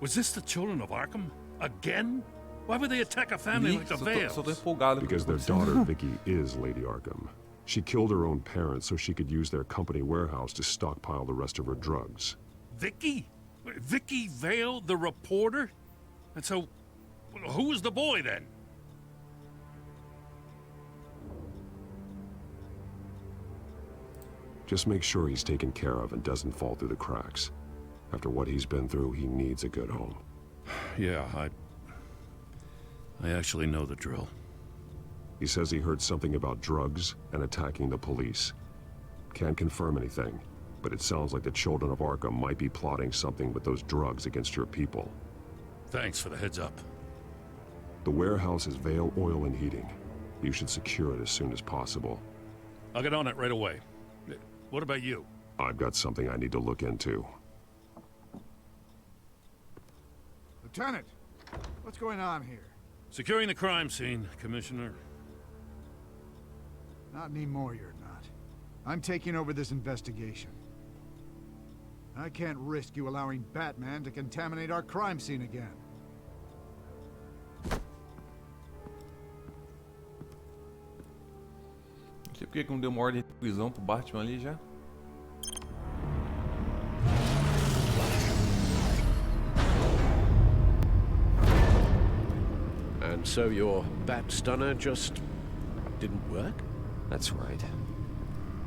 Was this the children of Arkham? Again? Why would they attack a family like the Vales? Because their daughter, Vicky, is Lady Arkham. She killed her own parents so she could use their company warehouse to stockpile the rest of her drugs. Vicky? Vicky Vale, the reporter? And so, who was the boy then? Just make sure he's taken care of and doesn't fall through the cracks. After what he's been through, he needs a good home. Yeah, I actually know the drill. He says he heard something about drugs and attacking the police. Can't confirm anything, but it sounds like the children of Arkham might be plotting something with those drugs against your people. Thanks for the heads up. The warehouse is Vale Oil and Heating. You should secure it as soon as possible. I'll get on it right away. What about you? I've got something I need to look into. Lieutenant, what's going on here? Securing the crime scene, Commissioner. Not anymore, you're not. I'm taking over this investigation. I can't risk you allowing Batman to contaminate our crime scene again. Não sei porque não deu uma ordem de prisão pro Batman ali já. And so your bat stunner just didn't work? That's right.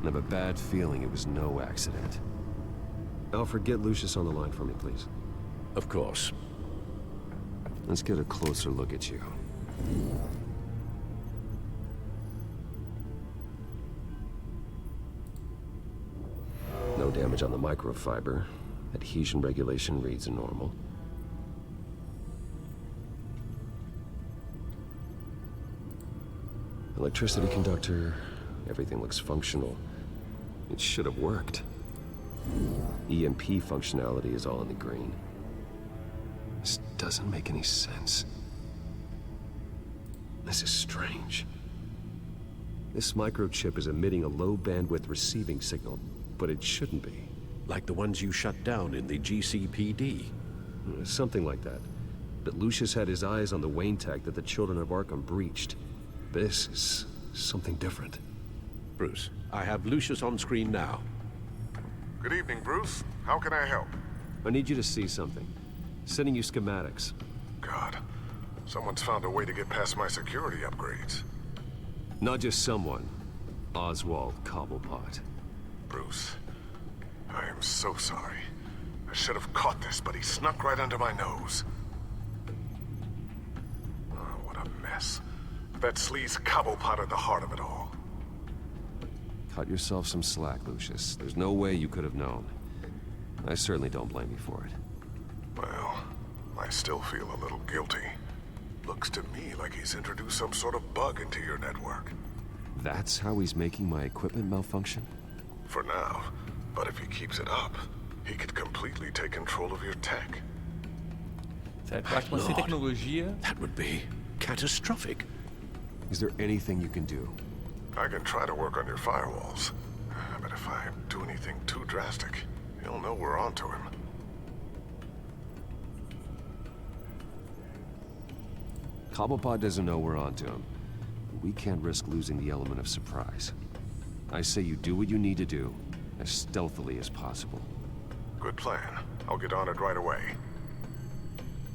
I have a bad feeling it was no accident. Alfred, get Lucius on the line for me, please. Of course. Let's get a closer look at you. No damage on the microfiber. Adhesion regulation reads normal. Electricity conductor, everything looks functional. It should have worked. EMP functionality is all in the green. This doesn't make any sense. This is strange. This microchip is emitting a low bandwidth receiving signal, but it shouldn't be. Like the ones you shut down in the GCPD? Something like that. But Lucius had his eyes on the Wayne tech that the children of Arkham breached. This is something different. Bruce, I have Lucius on screen now. Good evening, Bruce. How can I help? I need you to see something. Sending you schematics. God, someone's found a way to get past my security upgrades. Not just someone. Oswald Cobblepot. Bruce, I am so sorry. I should have caught this, but he snuck right under my nose. Oh, what a mess. That sleaze Cobblepot at the heart of it all. Cut yourself some slack, Lucius. There's no way you could have known. I certainly don't blame you for it. Well, I still feel a little guilty. Looks to me like he's introduced some sort of bug into your network. That's how he's making my equipment malfunction? For now. But if he keeps it up, he could completely take control of your tech. That would be catastrophic. Is there anything you can do? I can try to work on your firewalls. But if I do anything too drastic, he'll know we're onto him. Cobblepot doesn't know we're onto him. We can't risk losing the element of surprise. I say you do what you need to do, as stealthily as possible. Good plan. I'll get on it right away.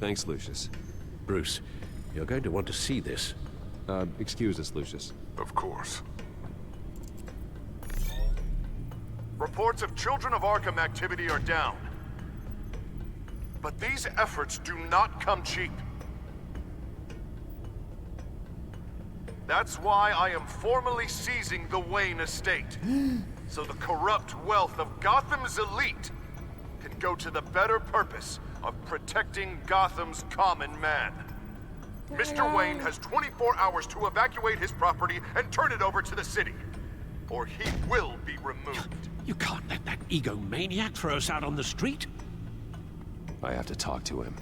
Thanks, Lucius. Bruce, you're going to want to see this. Excuse us, Lucius. Of course. Reports of Children of Arkham activity are down. But these efforts do not come cheap. That's why I am formally seizing the Wayne estate. So the corrupt wealth of Gotham's elite can go to the better purpose of protecting Gotham's common man. Mr. Wayne has 24 hours to evacuate his property and turn it over to the city, or he will be removed. You can't let that egomaniac throw us out on the street. I have to talk to him.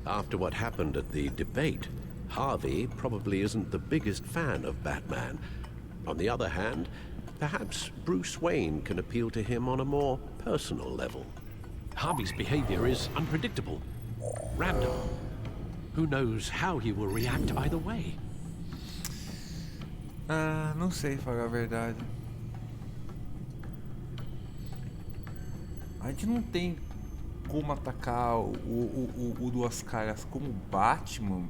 After what happened at the debate, Harvey probably isn't the biggest fan of Batman. On the other hand, perhaps Bruce Wayne can appeal to him on a more personal level. Harvey's behavior is unpredictable, random. Who knows how he will react either way? Não sei, falar a verdade. A gente não tem como atacar o Duas Caras como Batman,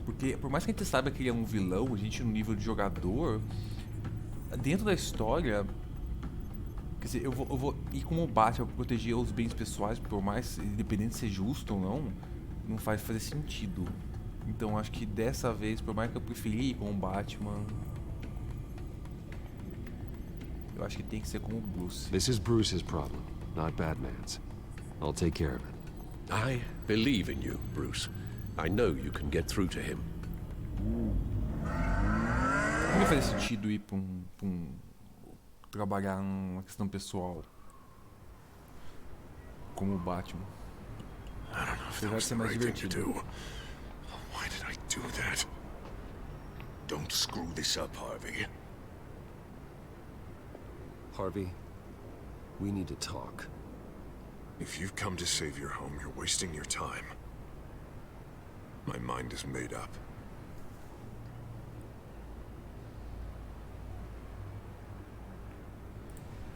porque por mais que a gente saiba que ele é um vilão, a gente no nível de jogador, dentro da história, quer dizer, eu vou ir como Batman pra proteger os bens pessoais, por mais, independente de ser justo ou não faz fazer sentido. Então acho que dessa vez, por mais que eu preferi ir como Batman, eu acho que tem que ser como Bruce. This is Bruce's problem, not Batman's. I'll take care of it. I believe in you, Bruce. I know you can get through to him. Não vai fazer sentido ir pra trabalhar uma questão pessoal como Batman. I don't know if that was the right thing to do. Why did I do that? Don't screw this up, Harvey. Harvey, we need to talk. If you've come to save your home, you're wasting your time. My mind is made up.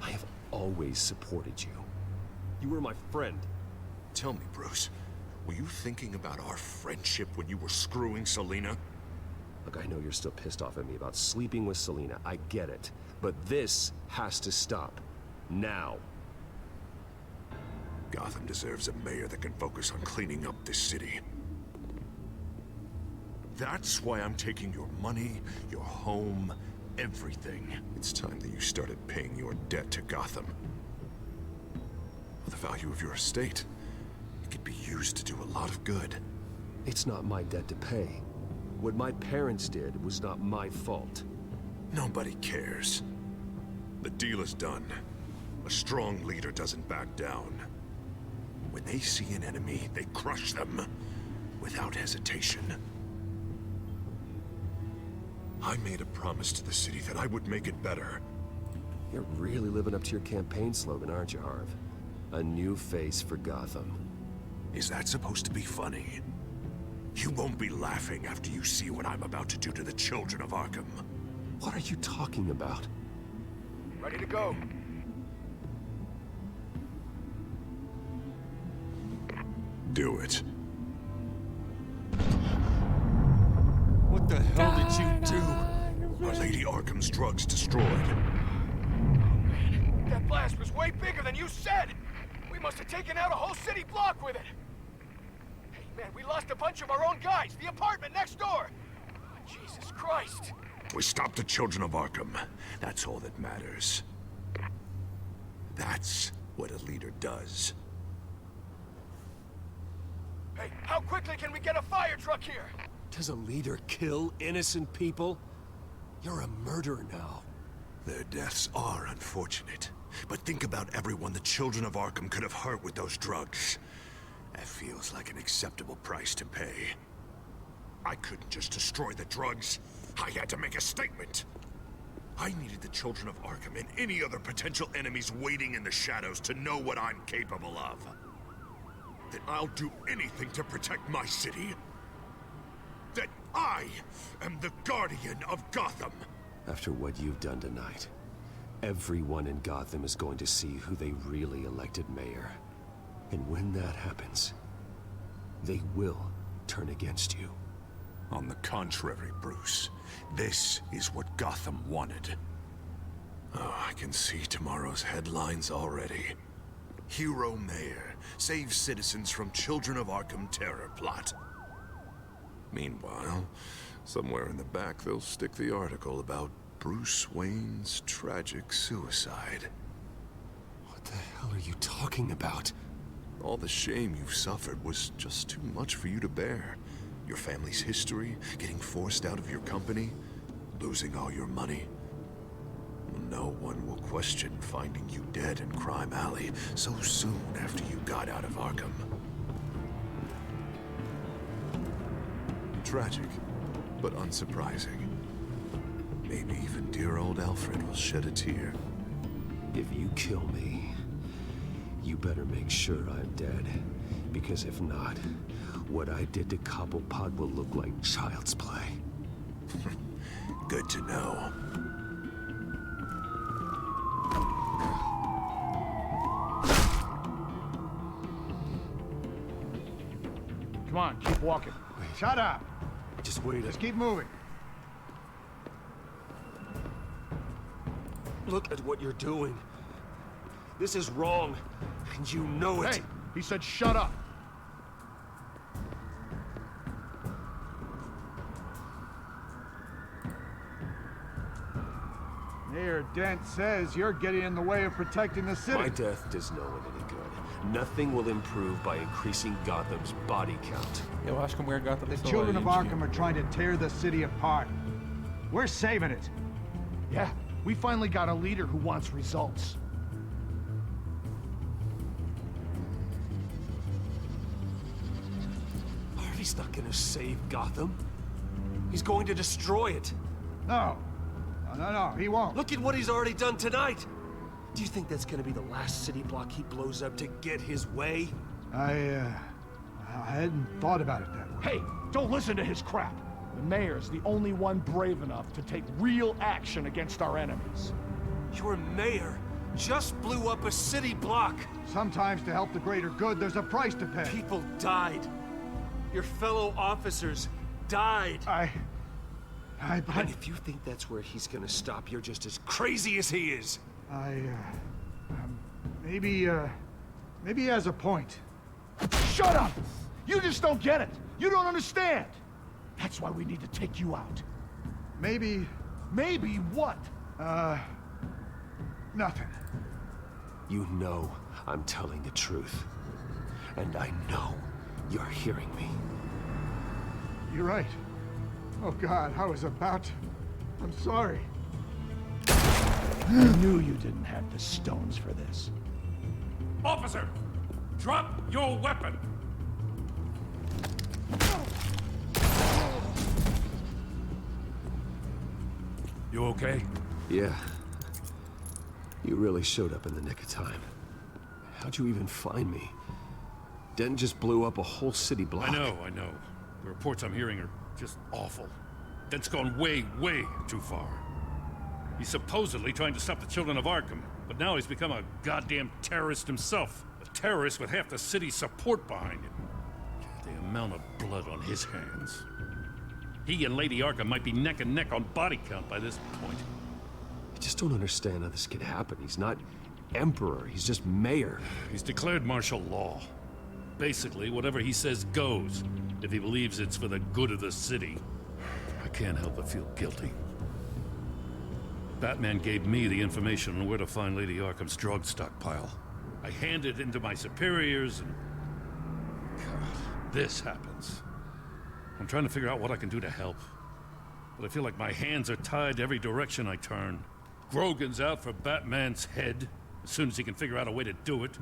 I have always supported you. You were my friend. Tell me, Bruce, were you thinking about our friendship when you were screwing Selina? Look, I know you're still pissed off at me about sleeping with Selina. I get it. But this has to stop. Now. Gotham deserves a mayor that can focus on cleaning up this city. That's why I'm taking your money, your home, everything. It's time that you started paying your debt to Gotham. The value of your estate, it could be used to do a lot of good. It's not my debt to pay. What my parents did was not my fault. Nobody cares. The deal is done. A strong leader doesn't back down. When they see an enemy, they crush them without hesitation. I made a promise to the city that I would make it better. You're really living up to your campaign slogan, aren't you, Harv? A new face for Gotham. Is that supposed to be funny? You won't be laughing after you see what I'm about to do to the children of Arkham. What are you talking about? Ready to go. Do it. What the hell did you do? Our Lady Arkham's drugs destroyed. Oh, man. That blast was way bigger than you said! We must have taken out a whole city block with it! Hey, man, we lost a bunch of our own guys! The apartment next door! Oh, Jesus Christ! We stopped the children of Arkham. That's all that matters. That's what a leader does. Hey, how quickly can we get a fire truck here? Does a leader kill innocent people? You're a murderer now. Their deaths are unfortunate. But think about everyone the children of Arkham could have hurt with those drugs. That feels like an acceptable price to pay. I couldn't just destroy the drugs. I had to make a statement. I needed the children of Arkham and any other potential enemies waiting in the shadows to know what I'm capable of. Then I'll do anything to protect my city. that I am the Guardian of Gotham. After what you've done tonight, everyone in Gotham is going to see who they really elected mayor. And when that happens, they will turn against you. On the contrary, Bruce, this is what Gotham wanted. Oh, I can see tomorrow's headlines already. Hero Mayor saves citizens from Children of Arkham terror plot. Meanwhile, somewhere in the back they'll stick the article about Bruce Wayne's tragic suicide. What the hell are you talking about? All the shame you've suffered was just too much for you to bear. Your family's history, getting forced out of your company, losing all your money. No one will question finding you dead in Crime Alley so soon after you got out of Arkham. Tragic, but unsurprising. Maybe even dear old Alfred will shed a tear. If you kill me, you better make sure I'm dead. Because if not, what I did to Cobblepot will look like child's play. Good to know. Come on, keep walking. Shut up. Just wait. Just keep moving. Look at what you're doing. This is wrong, and you know it. Hey, he said shut up. Mayor Dent says you're getting in the way of protecting the city. My death does no one any good. Nothing will improve by increasing Gotham's body count. Eu acho que a mulher gata The children of Arkham are trying to tear the city apart. We're saving it. Yeah, we finally got a leader who wants results. Harvey's not gonna save Gotham. He's going to destroy it. No. No, he won't. Look at what he's already done tonight. Do you think that's gonna be the last city block he blows up to get his way? I hadn't thought about it that way. Hey, don't listen to his crap. The mayor's the only one brave enough to take real action against our enemies. Your mayor just blew up a city block. Sometimes to help the greater good, there's a price to pay. People died. Your fellow officers died. And if you think that's where he's gonna stop, you're just as crazy as he is. Maybe he has a point. Shut up! You just don't get it. You don't understand. That's why we need to take you out. Maybe what? Nothing. You know I'm telling the truth. And I know you're hearing me. You're right. Oh God, I was about to... I'm sorry. I knew you didn't have the stones for this. Officer! Drop your weapon! You okay? Yeah. You really showed up in the nick of time. How'd you even find me? Dent just blew up a whole city block. I know. The reports I'm hearing are just awful. Dent's gone way, way too far. He's supposedly trying to stop the children of Arkham, but now he's become a goddamn terrorist himself. A terrorist with half the city's support behind him. The amount of blood on his hands. He and Lady Arkham might be neck and neck on body count by this point. I just don't understand how this could happen. He's not emperor, he's just mayor. He's declared martial law. Basically, whatever he says goes, if he believes it's for the good of the city. I can't help but feel guilty. Batman gave me the information on where to find Lady Arkham's drug stockpile. I handed it into my superiors and... God, this happens. I'm trying to figure out what I can do to help. But I feel like my hands are tied every direction I turn. Grogan's out for Batman's head, as soon as he can figure out a way to do it.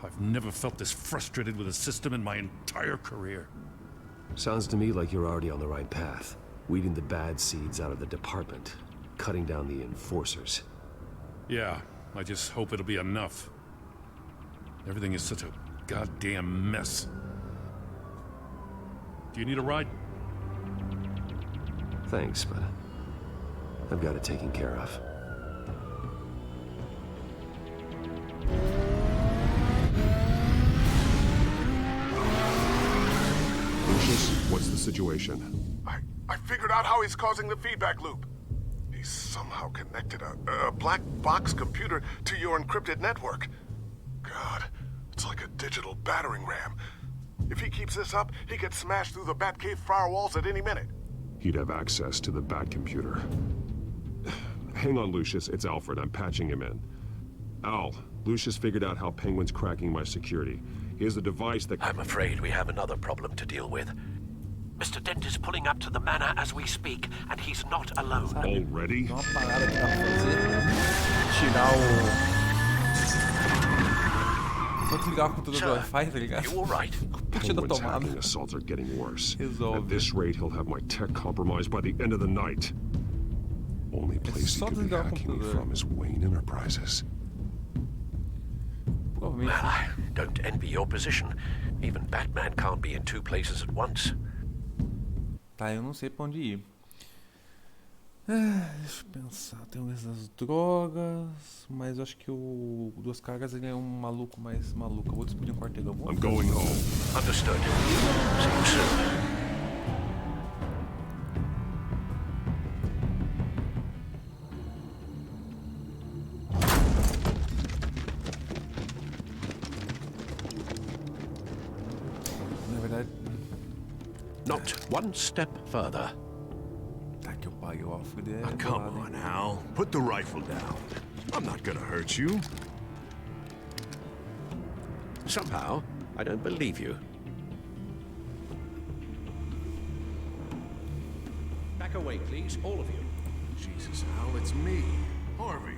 I've never felt this frustrated with a system in my entire career. Sounds to me like you're already on the right path. Weeding the bad seeds out of the department. Cutting down the enforcers. Yeah, I just hope it'll be enough. Everything is such a goddamn mess. Do you need a ride? Thanks, but I've got it taken care of. Lucius, what's the situation? I figured out how he's causing the feedback loop. He's somehow connected a black box computer to your encrypted network. God, it's like a digital battering ram. If he keeps this up, he could smash through the Batcave firewalls at any minute. He'd have access to the Bat computer. Hang on, Lucius. It's Alfred. I'm patching him in. Al, Lucius figured out how Penguin's cracking my security. He has a device that... I'm afraid we have another problem to deal with. Mr. Dent is pulling up to the manor as we speak, and he's not alone. Already? Uma parada que dá pra fazer. Tirar o... Só desligar o computador do Wi-Fi, tá ligado? You all right? Parte da Penguin's tomada. hacking assaults are getting worse. Resolve. At this rate, he'll have my tech compromised by the end of the night. Only place he could be hacking me from is Wayne Enterprises. Well, I don't envy your position. Even Batman can't be in two places at once. Tá, eu não sei pra onde ir. Deixa eu pensar. Tem essas drogas, mas eu acho que o Duas Caras ele é um maluco mais maluco. Eu vou despedir um quarteirão. I'm going home. Understood. See you soon. Na verdade, not one step further. Tá que eu paguei o Alfred. Come on, Al. Put the rifle down. I'm not gonna hurt you. Somehow, I don't believe you. Back away, please, all of you. Jesus, Al, it's me, Harvey.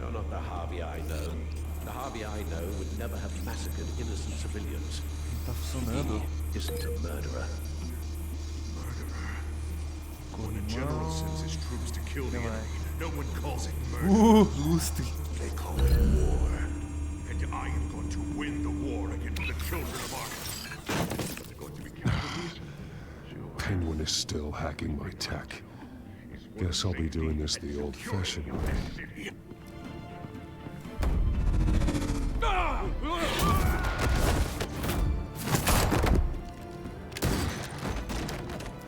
No, not the Harvey I know. The Harvey I know would never have massacred innocent civilians. Tá funcionando. He isn't a murderer. When a general sends his troops to kill the enemy, no one calls it murder. Lustre. They call it war. And I am going to win the war against the children of Arkham. They're going to be casualties. Penguin is still hacking my tech. Guess I'll be doing this the old-fashioned way. Ó,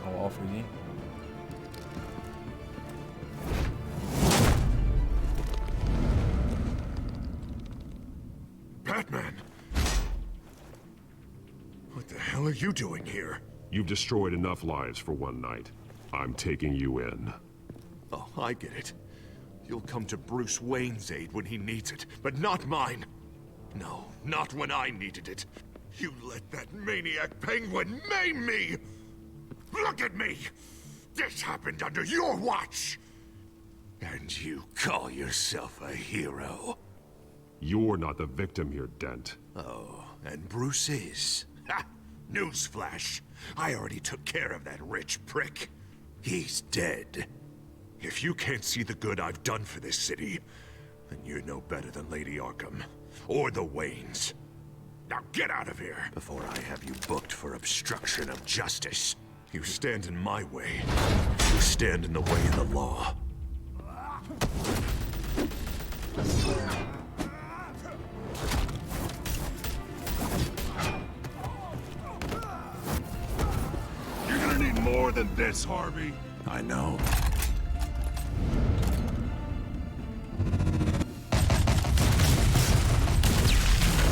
o Alfred, hein? Batman! What the hell are you doing here? You've destroyed enough lives for one night. I'm taking you in. Oh, I get it. You'll come to Bruce Wayne's aid when he needs it, but not mine. No, not when I needed it. You let that maniac Penguin maim me! Look at me! This happened under your watch! And you call yourself a hero? You're not the victim here, Dent. Oh, and Bruce is. Ha! Newsflash. I already took care of that rich prick. He's dead. If you can't see the good I've done for this city, then you're no better than Lady Arkham. Or the Waynes. Now get out of here before I have you booked for obstruction of justice. You stand in my way. You stand in the way of the law. You're gonna need more than this, Harvey. I know.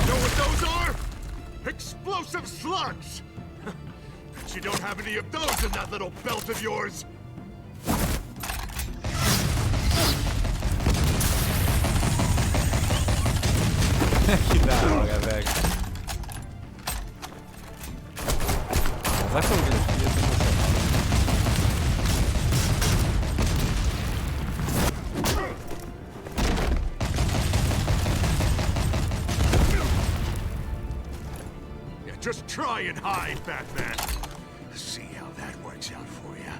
Know what those are? Explosive slugs! Bet you don't have any of those in that little belt of yours. Que da hora, velho. Vai ser um grande. Just try and hide, Batman. See how that works out for you.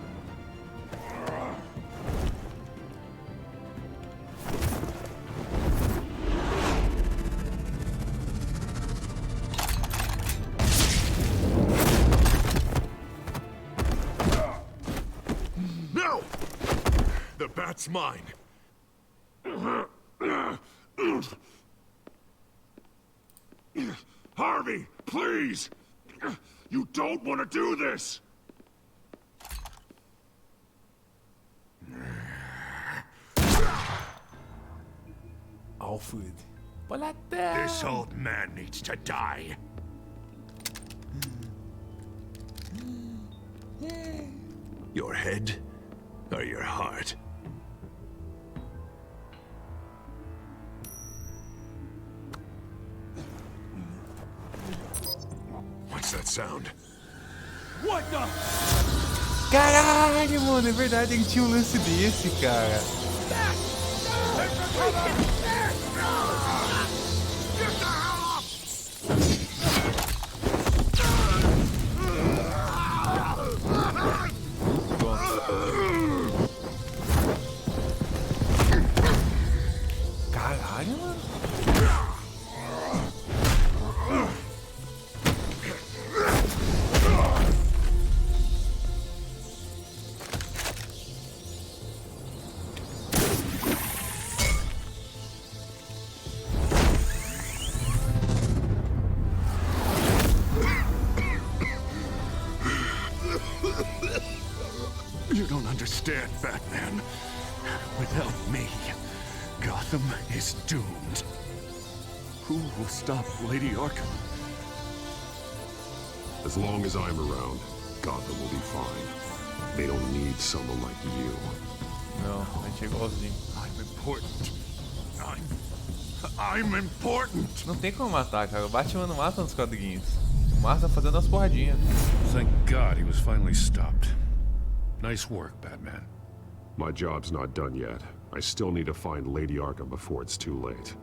That's mine. Harvey, please! You don't want to do this! Alfred. This old man needs to die. Your head or your heart? What's that sound? What the? Caralho, mano, é verdade, ele tinha um lance desse, cara. Caralho, mano. You don't understand, Batman. Without me, Gotham is doomed. Who will stop Lady Arkham? As long as I'm around, Gotham will be fine. They don't need someone like you. Não, a gente é igualzinho. I'm important. I'm important. Não tem como matar, cara. O Batman não mata nos quadrinhos. Mata fazendo as porradinhas. Thank God he was finally stopped. Nice work, Batman. My job's not done yet. I still need to find Lady Arkham before it's too late.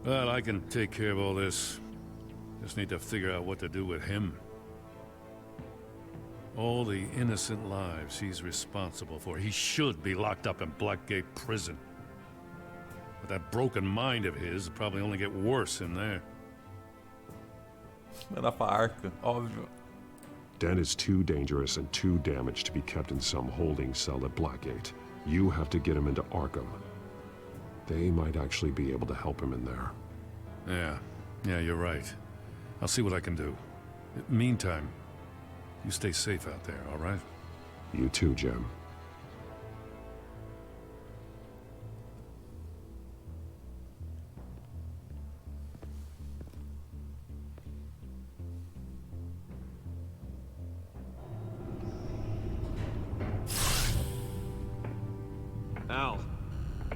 Well, I can take care of all this. Just need to figure out what to do with him. All the innocent lives he's responsible for. He should be locked up in Blackgate Prison. But that broken mind of his will probably only get worse in there. Mandar pra Arkham, óbvio. Den is too dangerous and too damaged to be kept in some holding cell at Blackgate. You have to get him into Arkham. They might actually be able to help him in there. Yeah, you're right. I'll see what I can do. Meantime, you stay safe out there, all right? You too, Jim.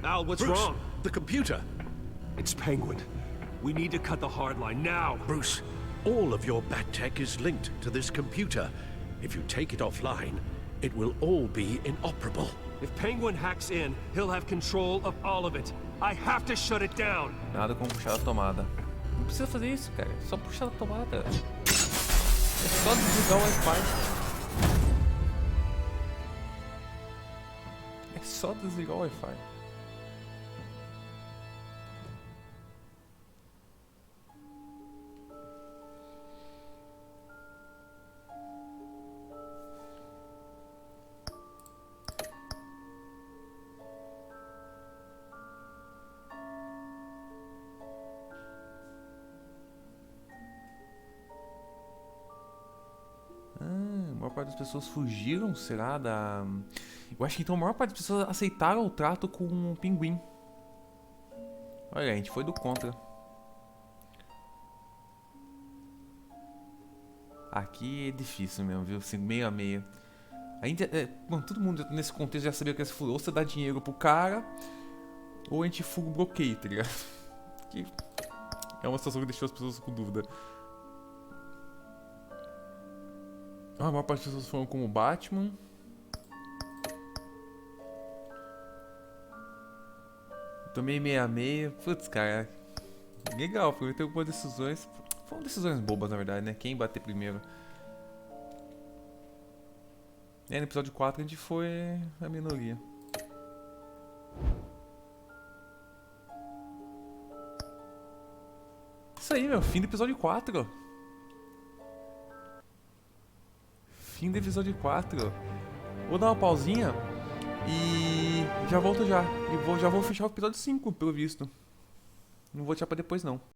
Al, what's Bruce, wrong? The computer. It's Penguin. We need to cut the hard line now. Bruce, all of your bat tech is linked to this computer. If you take it offline, it will all be inoperable. If Penguin hacks in, he'll have control of all of it. I have to shut it down. Nada como puxar a tomada. Não precisa fazer isso, cara. É só puxar a tomada. É só desligar o Wi-Fi. É só desligar o Wi-Fi. A maior parte das pessoas fugiram, será? Eu acho que então a maior parte das pessoas aceitaram o trato com o Pinguim. Olha, a gente foi do contra. Aqui é difícil mesmo, viu? Assim, meio a meio. A gente, bom, todo mundo nesse contexto já sabia que se for ou você dá dinheiro pro cara, ou a gente fuga o bloqueio, tá ligado? Que é uma situação que deixou as pessoas com dúvida. A maior parte das pessoas foram como Batman. Tomei meio a meio. Putz, cara. Legal, foi ter algumas decisões. Foram decisões bobas, na verdade, né? Quem bater primeiro. No episódio 4 a gente foi a minoria. Isso aí, meu. Fim do episódio 4. Fim do episódio 4. Vou dar uma pausinha. E já volto já. E já vou fechar o episódio 5, pelo visto. Não vou deixar pra depois, não.